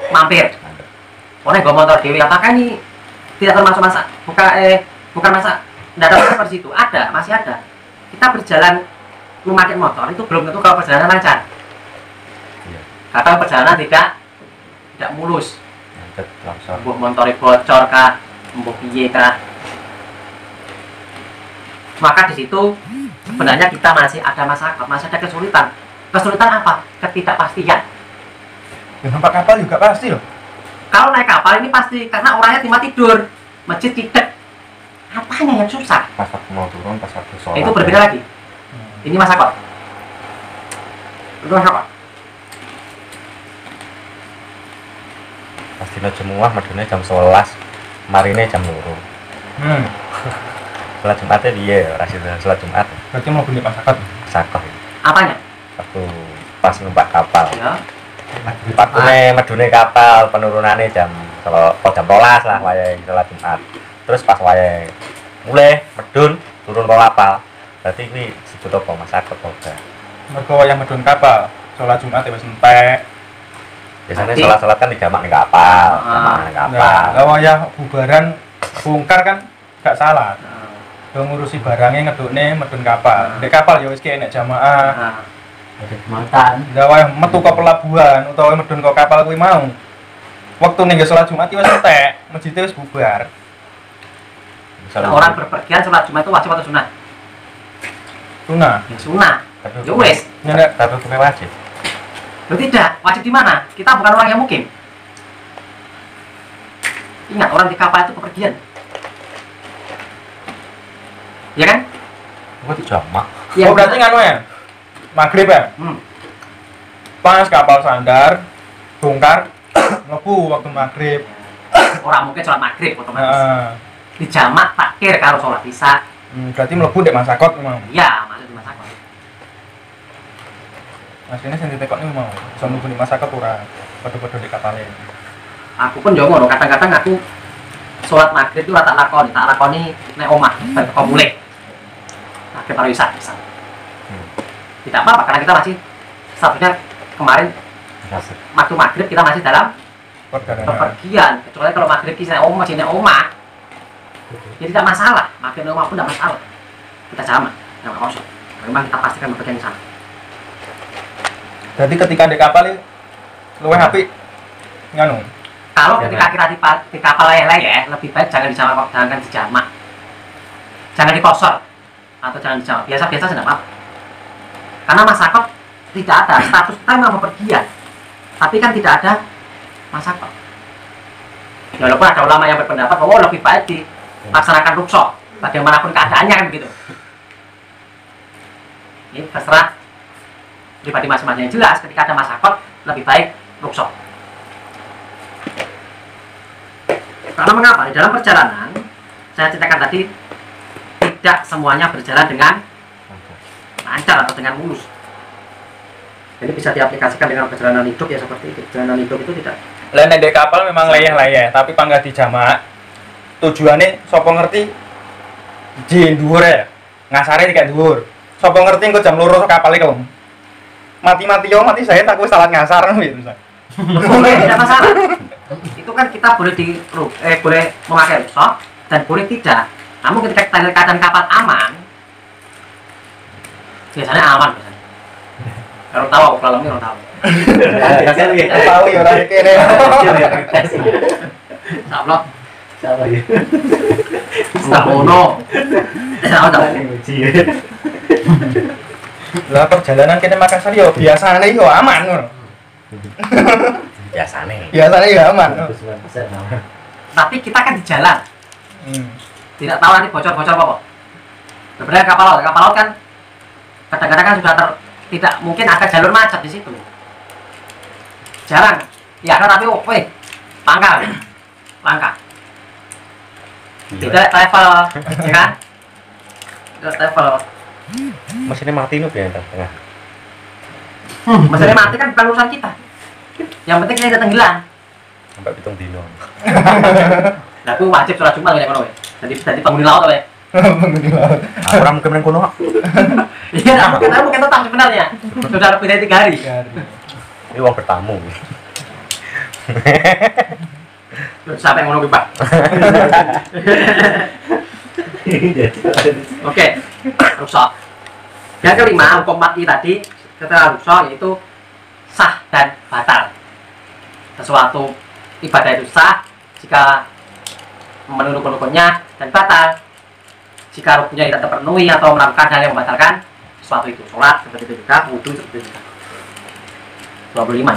mampir. Oleh bawa motor dewe, apakah ini tidak termasuk masa? Bukan masa. Tidak ada seperti itu. Ada, masih ada. Kita berjalan memakai motor itu belum tentu kalau perjalanan lancar. Iya. Kadang perjalanan tidak mulus. Langsung. Mbuh motornya bocor kah, mbuh piye kah. Maka di situ sebenarnya kita masih ada masalah, masih ada kesulitan. Kesulitan apa? Ketidakpastian. Nampak kapal juga pasti loh. Kalau naik kapal ini pasti karena orangnya cuma tidur, masjid tidak. Apanya yang susah? Pas aku mau turun, pas aku sholat. Itu berbeda lagi. Ini masa kok. Itu masa kok. Pasti dina Jumat medune jam 11, marine jam 2. Salat Jumatnya dia ora sida salat Jumat. Berarti mau bunyi masakan. Sakoh. Apanya? Waktu pas numpak kapal. Ya. Waktu medune kapal penurunannya jam 12 lah wayahe salat Jumat. Terus pas wayahe mulai medun turun ke kapal. Berarti ini disebut apa masakan apa? Mergo wayah medun kapal, salat Jumat wis entek. Biasanya Berarti- salat-salat kan di jamak ning kapal, jamak ning kapal. Nah, wayah bubaran bongkar kan gak salah. Yo ngurusi barangnya ngedukne medun kapal. Di kapal ya wis ki enek jamaah. Nah, Ada mantan. Lah wayah metu ke pelabuhan utawa medun ke kapal kuwi mau. Waktu ning salat Jumat wis entek, masjidnya wis bubar. nah, orang berpergian sholat Jumat itu wajib atau sunah? Sunah. Ya sunah. Tapi Ya wes. Nyendak tapi bukan wajib. Loh tidak, wajib di mana? Kita bukan orang yang mukim. Ingat, orang di kapal itu bepergian. Ya kan? Gua di jamak. Oh berarti nganu ya? Maghrib ya? Pas kapal sandar, bongkar, mlebu waktu maghrib. Orang mungkin sholat maghrib otomatis. Heeh. Di jamak takhir kalau sholat isya. Berarti mlebu ndek masakot memang. Iya, masuk di masak. Asline sing ditekokne mau. Iso mlebu ndek masakot ora padha-padha di kapale. Aku pun yo ngono, kadang-kadang aku sholat maghrib itu tak lakoni nek omah ben teko mulih. Maghrib karo isya bisa. Tidak apa-apa karena kita masih statusnya kemarin waktu maghrib kita masih dalam Perjalanan. bepergian. Kecuali kalau maghrib kita masih nek omah, ya tidak masalah. Maghrib nek omah pun tidak masalah. Kita sama, yang nggak masuk. Memang kita pastikan bepergian di sana. Jadi ketika di kapal itu luwih apik nganu. Kalau Ya, ketika kita di kapal leleh lebih baik jangan dijamak, jangan dijamak, jangan dikosor atau jangan dijamak. Biasa-biasa tidak apa. Karena masakot tidak ada status kita memang bepergian, tapi kan tidak ada masakot. Ya, walaupun ada ulama yang berpendapat bahwa lebih baik dilaksanakan rukshoh, bagaimanapun keadaannya kan begitu. Ini terserah pribadi masing-masing. Yang jelas ketika ada masakot lebih baik rukshoh. Karena mengapa? Di dalam perjalanan, saya ceritakan tadi, tidak semuanya berjalan dengan lancar atau dengan mulus. Jadi bisa diaplikasikan dengan perjalanan hidup ya seperti itu. Perjalanan hidup itu tidak. Lah nek di kapal memang leyeh-leyeh, tapi panggah di jamak. Tujuane sapa ngerti jin dhuwur ya. Ngasare tidak dhuwur. Sapa ngerti engko jam 2 kapal iku. Mati-mati yo mati saya tak wis salat ngasar gitu. Boleh, tidak masalah. Itu kan kita boleh boleh memakai rukshoh dan boleh tidak. Namun ketika keadaan kapal aman, biasanya aman biasanya. Kalau tahu aku kalau orang tahu. Tahu ya ora kene. Sablok. Siapa ya? Tak ono. Tahu. Lah perjalanan kene Makassar yo biasane yo aman ngono. Biasane. Biasane yo aman. Tapi kita kan di jalan. Tidak tahu nanti bocor-bocor apa. Sebenarnya kapal laut kan kadang-kadang kan sudah tidak mungkin ada jalur macet di situ. Jarang. Ya kan tapi langka. Langka. Tidak travel, ya kan? Tidak travel. Mesinnya mati nih ya tengah. Masalahnya mati kan bukan urusan kita. Yang penting kita tenggelam. Sampai pitung dino. Nah, aku wajib sholat Jumat kayak ngono ya. Jadi penghuni laut apa ya? Penghuni laut. Aku ora mungkin nang kono. Iya, aku mungkin tetap sebenarnya. Sudah lebih dari 3 hari. Ini uang bertamu. Sampai ngono ki, Pak. Oke. Rukshoh. Yang kelima, hukum mati tadi setelah rukshoh yaitu sah dan batal. Sesuatu ibadah itu sah jika memenuhi rukun-rukunnya dan batal jika rukunnya tidak terpenuhi atau melakukan hal yang membatalkan sesuatu itu. Sholat seperti itu juga, wudhu seperti itu juga. 25 ya.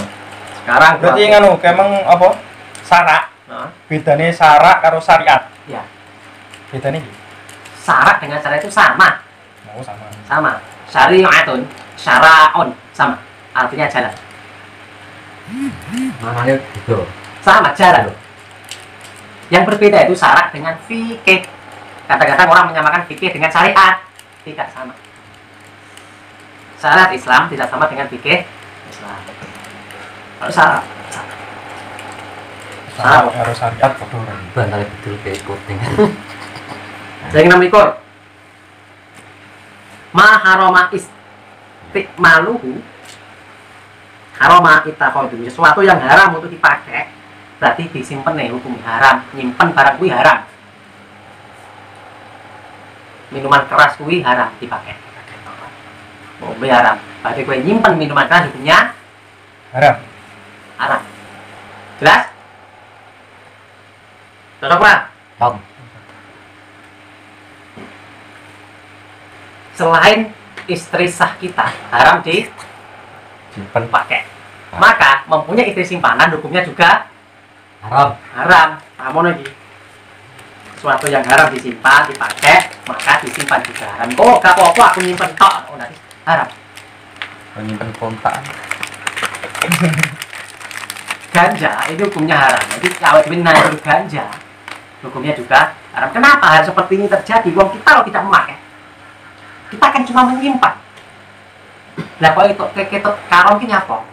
Sekarang Berarti nganu kemeng apa? Sarak. Nah, Bedane sarak karo syariat. ya. Bedane iki. Syarat dengan syariat itu sama. Oh sama. Sama. Syariatun, syara'un sama. Artinya jalan. Namanya gitu. Sama jarak. Yang berbeda itu syarat dengan fikih. Kadang-kadang orang menyamakan fikih dengan syariat. Tidak sama. Syarat Islam tidak sama dengan fikih Islam. Kalau syarat harus syariat bodoh. Bantal betul kayak kuting. Yang 6 ma haroma istikmaluhu haroma ittakhadhu, sesuatu yang haram untuk dipakai berarti disimpen nih hukum haram, nyimpen barang kuwi haram. Minuman keras kuwi haram dipakai. Bombe haram. Berarti kuwi nyimpen minuman keras hukumnya Haram. haram. Jelas? Cocok Pak? Tom. Selain istri sah kita haram Simpen. dipakai, maka mempunyai istri simpanan hukumnya juga Haram. haram. Kamu lagi sesuatu yang haram disimpan dipakai maka disimpan juga haram. Oh gak apa-apa aku nyimpen tok, oh nanti haram. Menyimpan kontak. Ganja itu hukumnya haram. Jadi awet benar ganja hukumnya juga haram. Kenapa hal seperti ini terjadi? Wong kita kalau tidak memakai, kita akan cuma menyimpan. Nah kalau itu ketut karom ini apa?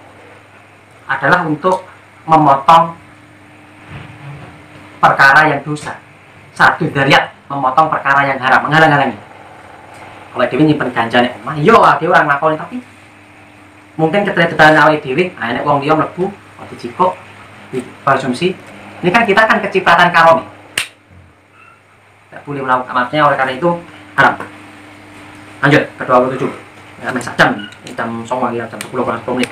Adalah untuk memotong perkara yang dosa. Satu dariat memotong perkara yang haram, menghalang-halangi. Kalau dewi nyimpen ganja nih, mah yo dia orang ngakoni tapi mungkin keterlibatan awal dewi, nek wong dia mlebu, dicikok, dikonsumsi. Ini kan kita kan kecipratan karom. Tidak boleh melakukan, maksudnya oleh karena itu haram. Lanjut ke 27. Ya, main jam, jam 09.00 jam 10 menit.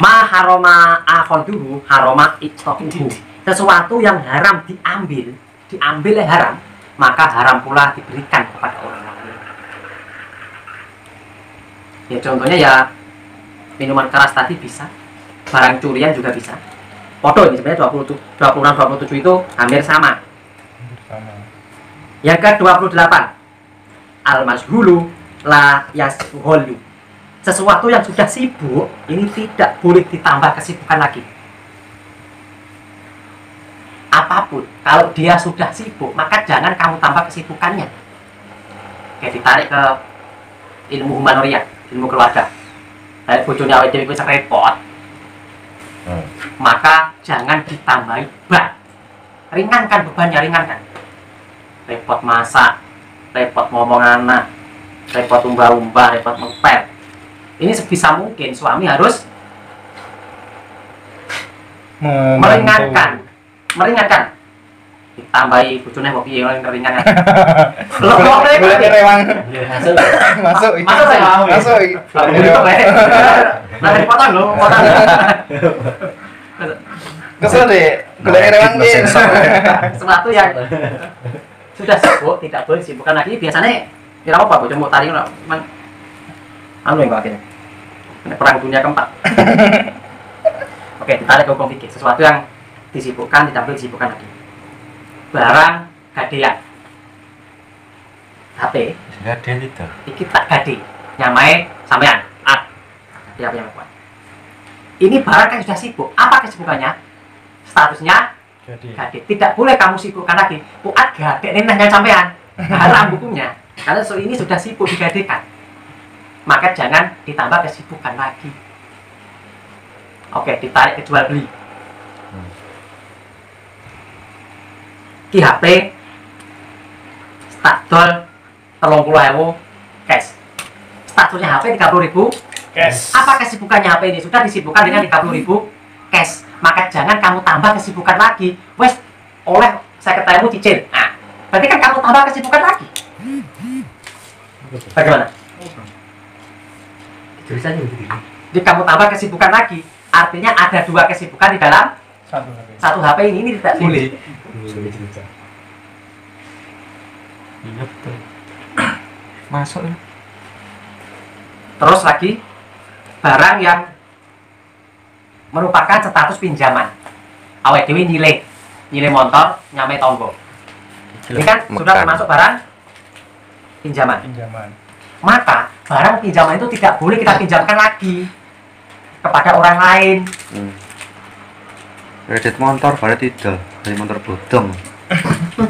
Ma haroma akhoduhu haroma ittaquhu. Sesuatu yang haram diambil yang haram, maka haram pula diberikan kepada orang lain. Ya contohnya ya minuman keras tadi bisa, barang curian juga bisa. Podo ini sebenarnya 26 27 itu hampir sama. Yang ke-28 al-mashghulu la yashghulu. Sesuatu yang sudah sibuk ini tidak boleh ditambah kesibukan lagi. Apapun, kalau dia sudah sibuk, maka jangan kamu tambah kesibukannya. Kayak ditarik ke ilmu humanoriat, ilmu keluarga. Kayak bojone awake dhewe wis repot. Maka jangan ditambahi beban. Ringankan bebannya, ringankan. Repot masak, repot ngomong anak, repot umbah-umbah, repot ngepel. Ini sebisa mungkin suami harus meringankan. Ditambahi bojone kok piye yang ringan. Boleh rewang. Masuk. Masuk. Nah, dipotong lho, potong. Kesel deh. Boleh rewang nih. Sesuatu yang sudah sibuk tidak boleh sibukkan lagi. Biasanya kira apa bocah mau tarik memang anu yang akhirnya perang dunia keempat. Oke, ditarik ke hukum fikih. Sesuatu yang disibukkan tidak boleh disibukkan lagi. Barang gadean, HP Gadean itu. iki tak gade nyamai sampean ya punya kuat. Ini barang kan sudah sibuk. Apa kesibukannya? Statusnya gade. Tidak boleh kamu sibukkan lagi. Puat gade ini nanya sampean. Haram hukumnya. Karena ini sudah sibuk digadekan. Maka jangan ditambah kesibukan lagi. Oke, ditarik ke jual beli. Ki HP stadol 30.000 cash. Statusnya HP 30.000 Cash. Apa kesibukannya HP ini? Sudah disibukkan dengan 30.000 cash. Maka jangan kamu tambah kesibukan lagi. Wes oleh saya ketemu cicil. Nah, berarti kan kamu tambah kesibukan lagi. Bagaimana? Tulisannya begini. Jadi kamu tambah kesibukan lagi. Artinya ada dua kesibukan di dalam satu HP ini tidak boleh. Iya betul. Masuk. Terus lagi barang yang merupakan status pinjaman. Awet dewi nilai motor nyamai tonggo. Ini kan sudah termasuk barang pinjaman. Maka barang pinjaman itu tidak boleh kita pinjamkan lagi kepada orang lain. Kredit motor berarti tidak dari motor bodong.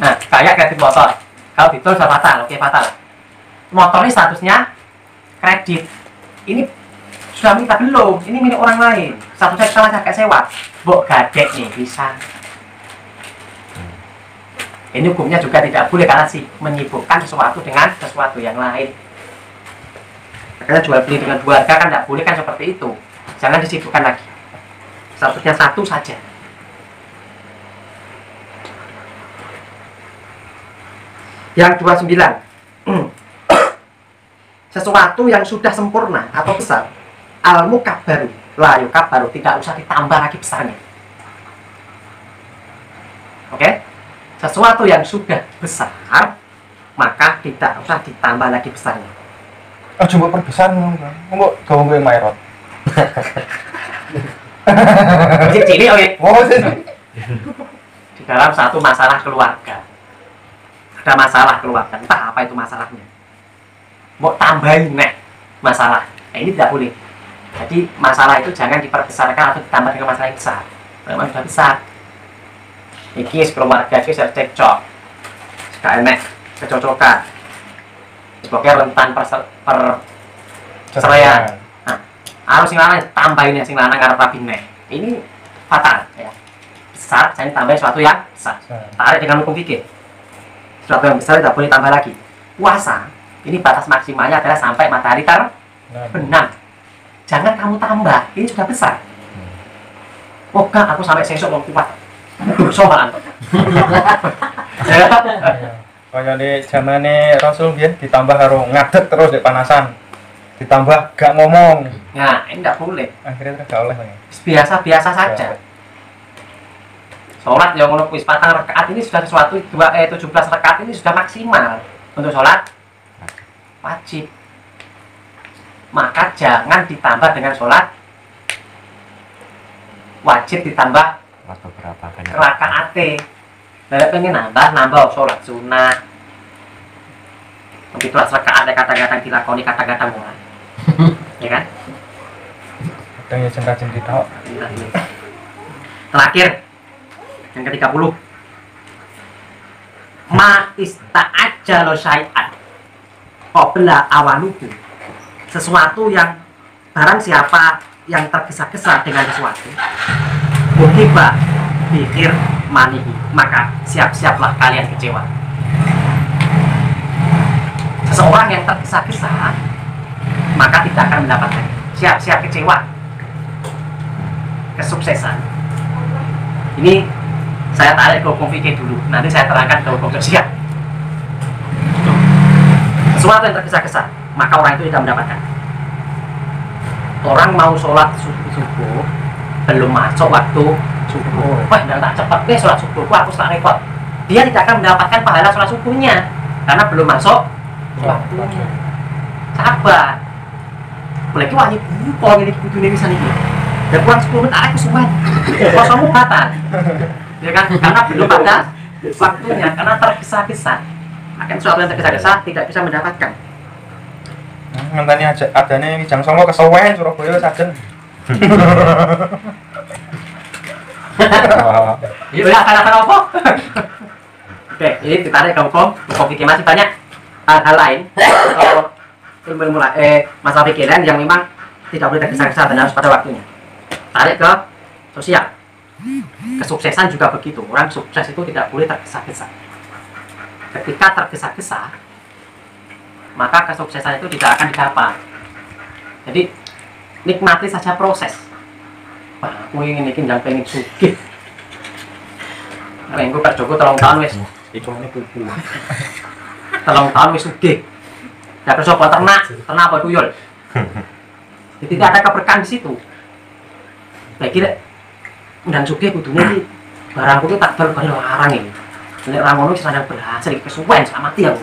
Nah, kayak kredit motor. Kalau didol sudah fatal, oke fatal. Motor ini statusnya kredit. Ini sudah minta belum? Ini milik orang lain. Statusnya kita masih kayak sewa. Bok gadek nih bisa. Ini hukumnya juga tidak boleh karena sih menyibukkan sesuatu dengan sesuatu yang lain. Makanya jual beli dengan dua harga kan tidak boleh kan seperti itu. Jangan disibukkan lagi. Statusnya satu saja. Yang 29. Sesuatu yang sudah sempurna atau besar, al-mukabbaru la yukabbaru, tidak usah ditambah lagi besarnya. Oke? Sesuatu yang sudah besar, maka tidak usah ditambah lagi besarnya. Oh, coba perbesar ngomong gawe gue mairot. Cili oke. Oh, sih. Di dalam satu masalah keluarga. Ada masalah keluarga, entah apa itu masalahnya. Mau tambahin masalah. Nah, ini tidak boleh. Jadi masalah itu jangan diperbesarkan atau ditambah dengan masalah yang besar. Memang sudah besar. Iki keluarga iki cekcok. Enek kecocokan. Pokoknya rentan perceraian. Nah, harus sing lanang tambahin sing lanang karo rabine. Ini fatal ya. Besar, jangan tambahin sesuatu yang besar. Tarik dengan hukum fikih. Sesuatu yang besar tidak boleh tambah lagi. Puasa, ini batas maksimalnya adalah sampai matahari terbenam. Jangan kamu tambah, ini sudah besar. Oh enggak, aku sampai sesok mau kuat. Soal Kayak di zamane Rasul biyen ditambah karo ngadeg terus di panasan. Ditambah gak ngomong. Nah, ini tidak boleh. Akhirnya terus gak oleh. Biasa-biasa saja. Sholat yang ngono kuwi 4 rakaat ini sudah sesuatu 17 rakaat ini sudah maksimal untuk sholat wajib. Maka jangan ditambah dengan sholat wajib ditambah Atau berapa banyak? rakaate. Nah, pengen nambah sholat sunnah. Tapi 12 rakaat kadang-kadang dilakoni kadang-kadang ora. Ya kan? Kadang ya jengka-jengki tok. Terakhir yang ke-30. Ma ista'ajjalo syai'an qabla awaluhu. Sesuatu yang barang siapa yang tergesa-gesa dengan sesuatu muhibah pikir manihi, maka siap-siaplah kalian kecewa. Seseorang yang tergesa-gesa maka tidak akan mendapatkan. Siap-siap kecewa. Kesuksesan. Ini saya tarik ke hukum fikih dulu. Nanti saya terangkan ke hukum sosial. Sesuatu yang tergesa-gesa, maka orang itu tidak mendapatkan. Orang mau sholat subuh, belum masuk waktu subuh. Wah, tak cepat deh sholat subuhku, aku tak repot. Dia tidak akan mendapatkan pahala sholat subuhnya karena belum masuk waktunya. Sabar. Boleh ki wajib buka ini kudune bisa nih. Dan kurang 10 menit aku suwen. Kosongmu batal. Ya kan? Karena belum pada waktunya, karena tergesa-gesa. Akan sesuatu yang tergesa-gesa tidak bisa mendapatkan. Ngenteni aja adane Wijang Songo kesuwen Surabaya sajen. Iya, akan apa? Oke, ini ditarik ke hukum fikih masih banyak hal-hal lain. Ilmu masalah pikiran yang memang tidak boleh tergesa-gesa dan harus pada waktunya. Tarik ke sosial. Kesuksesan juga begitu. Orang sukses itu tidak boleh tergesa-gesa. Ketika tergesa-gesa, maka kesuksesan itu tidak akan didapat. Jadi nikmati saja proses. Wah, aku ingin yang pengen sugih. Minggu Kak Joko 3 tahun wis. Ikone kuku. 3 tahun wis sugih. Tidak perlu ternak apa tuyul. Jadi tidak ada keberkahan di situ. Saya kira undang sugih kudunya iki barangku itu tak bal larang ini. Nek ra ngono wis ada berhasil kesuwen sama mati aku.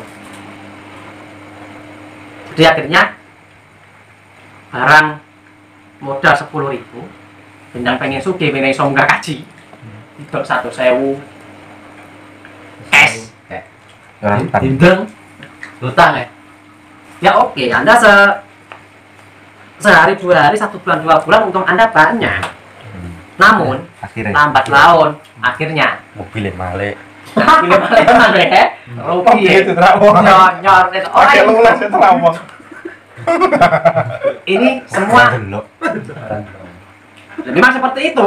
Jadi akhirnya barang modal 10.000, bintang pengen sugih pengen iso munggah kaji. Itu 1.000 cash. Dindeng utang ya. Ya oke, Anda sehari 2 hari 1 bulan 2 bulan untung Anda banyak. Namun Akhirnya lambat laun akhirnya mobil yang male. pilih balik ya. Rugi Itu terawang. nyor itu Oke, orang lulas itu terawang. ini semua Delok. memang seperti itu.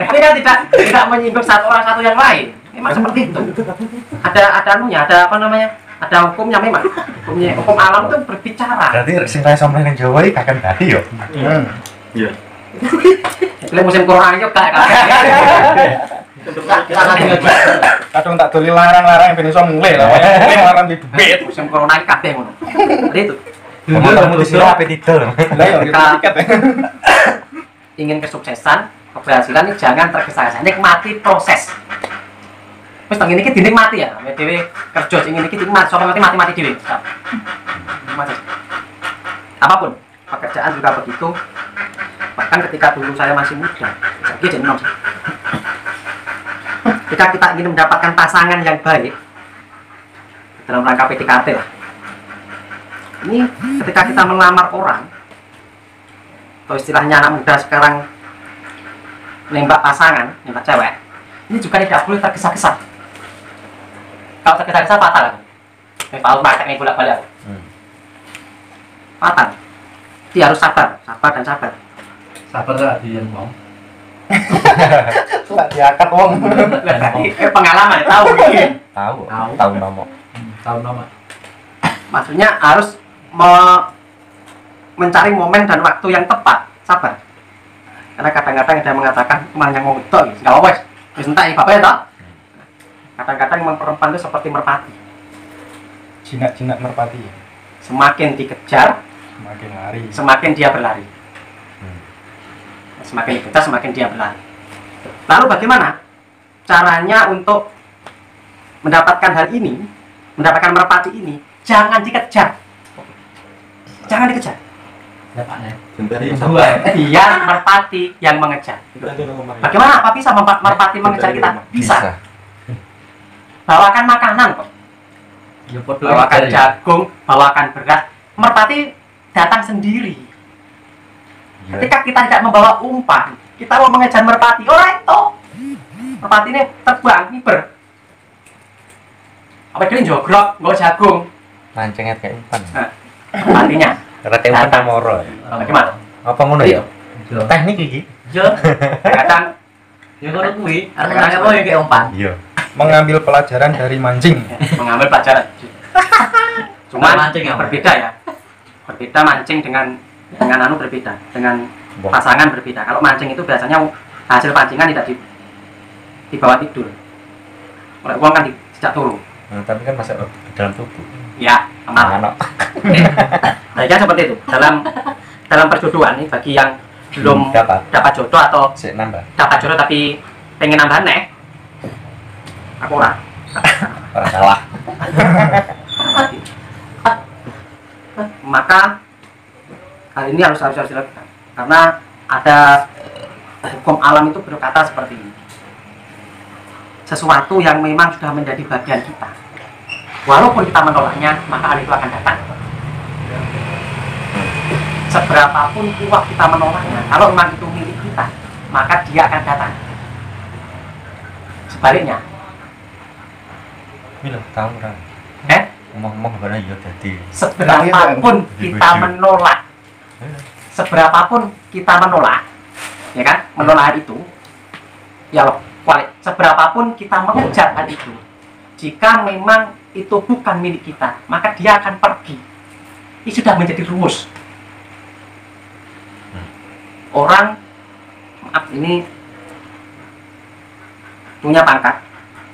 Ini kan tidak menyinggung satu orang satu yang lain. Memang seperti itu. Ada anunya, ada apa namanya? Ada hukumnya memang. Hukum alam itu berbicara. Berarti sing kaya sampeyan nang Jawa iki kakek tadi yo. Iya. Ini musim corona ini kayak Kadang tak doli larang-larang ben iso mulai lah. Mulai larang di duit. musim corona ini kabeh ngono. Jadi itu. Kamu di sini apa tidul? Lah yo kita tiket ya. Ingin kesuksesan, keberhasilan ini jangan tergesa-gesa. Nikmati proses. Wis teng iki dinikmati ya. Ame dhewe kerja sing ngene iki dinikmati, soalnya mati-mati dhewe. Nikmati. Apapun, pekerjaan juga begitu. Bahkan ketika dulu saya masih muda, saya jadi enom sih. Ketika kita ingin mendapatkan pasangan yang baik dalam rangka PDKT lah. Ini ketika kita melamar orang, atau istilahnya anak muda sekarang nembak pasangan, nembak cewek, ini juga tidak boleh tergesa-gesa. Kalau tergesa-gesa fatal kan? Fatal praktek nih bolak-balik. Fatal. Dia harus sabar, sabar dan sabar. Sabar lah dia ngomong. Tak diangkat wong. Berarti pengalaman tahu gitu. Tahu. Tahu. Tahu nomor. Tahu nama. Maksudnya harus mencari momen dan waktu yang tepat, sabar. Karena kadang-kadang ada yang mengatakan kemana yang mau itu, nggak apa-apa, wis entak iki bapak ya toh. Kadang-kadang memang perempuan itu seperti merpati, Jinak-jinak merpati. semakin dikejar, Semakin lari. semakin dia berlari. Semakin dikejar, semakin dia berlari. Lalu bagaimana caranya untuk mendapatkan hal ini, mendapatkan merpati ini? Jangan dikejar, jangan dikejar. Ya Pak Nek. Biar merpati yang mengejar. Bagaimana? Apa bisa merpati mengejar kita? Bisa. Bawakan makanan kok. Ya podo Bawakan jagung, bawakan beras. Merpati datang sendiri. Ketika kita tidak membawa umpan, kita mau mengejar merpati. Orang itu, merpati ini terbang, ngiber. Apa dia jogrok, nggak jagung. Mancingnya kayak umpan. Nah, merpatinya. Rata umpan moro. Bagaimana? Apa ngono ya? Teknik iki. Jo. Kadang Ya ngono kuwi. Arep apa ya kayak umpan. Iya. Mengambil pelajaran dari mancing. mengambil pelajaran. Cuman Mancing ya, Pak? berbeda ya. Berbeda mancing dengan anu berbeda, dengan Bom. pasangan berbeda. Kalau mancing itu biasanya hasil pancingan tidak dibawa tidur. Oleh uang kan tidak turun. Nah, tapi kan masuk di dalam tubuh. Ya, aman. Anak. Nah, ya seperti itu. Dalam perjodohan nih bagi yang belum dapat jodoh atau Sik nambah. dapat jodoh tapi pengen nambah nek, aku ora. Ora salah. Maka hal ini harus dilakukan karena ada hukum alam itu berkata seperti ini. Sesuatu yang memang sudah menjadi bagian kita, walaupun kita menolaknya, maka hal itu akan datang. Seberapapun kuat kita menolaknya, kalau memang itu milik kita, maka dia akan datang. Sebaliknya, Milo tahu ora. Ngomong ora ya dadi. seberapapun kita menolak, seberapapun kita menolak, ya kan, menolak hal itu, ya loh, seberapapun kita mengejar hal itu, jika memang itu bukan milik kita, maka dia akan pergi. Ini sudah menjadi rumus. Orang, maaf ini punya pangkat,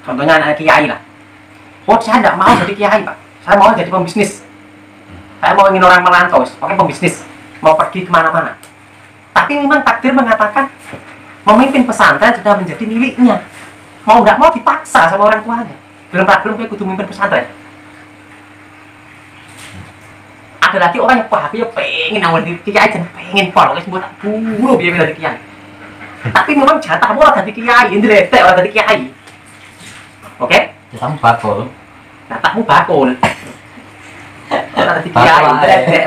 contohnya anak kiai lah. Oh, saya tidak mau jadi kiai, Pak. Saya mau jadi pembisnis. Saya mau ingin orang merantau, oke, pembisnis, mau pergi kemana-mana. Tapi memang takdir mengatakan memimpin pesantren sudah menjadi miliknya. Mau nggak mau dipaksa sama orang tuanya. Belum kudu memimpin pesantren. Ada lagi orang yang wah, dia pengen awal di kiai dan pengen follow, semua tak buru biar dari kiai. Tapi memang jatah orang dari kiai, ini letek orang dari kiai. Oke? Kita bakul. Nah, takmu bakul. Orang dari kiai, letek.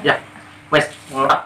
Ya, wes, ngorok.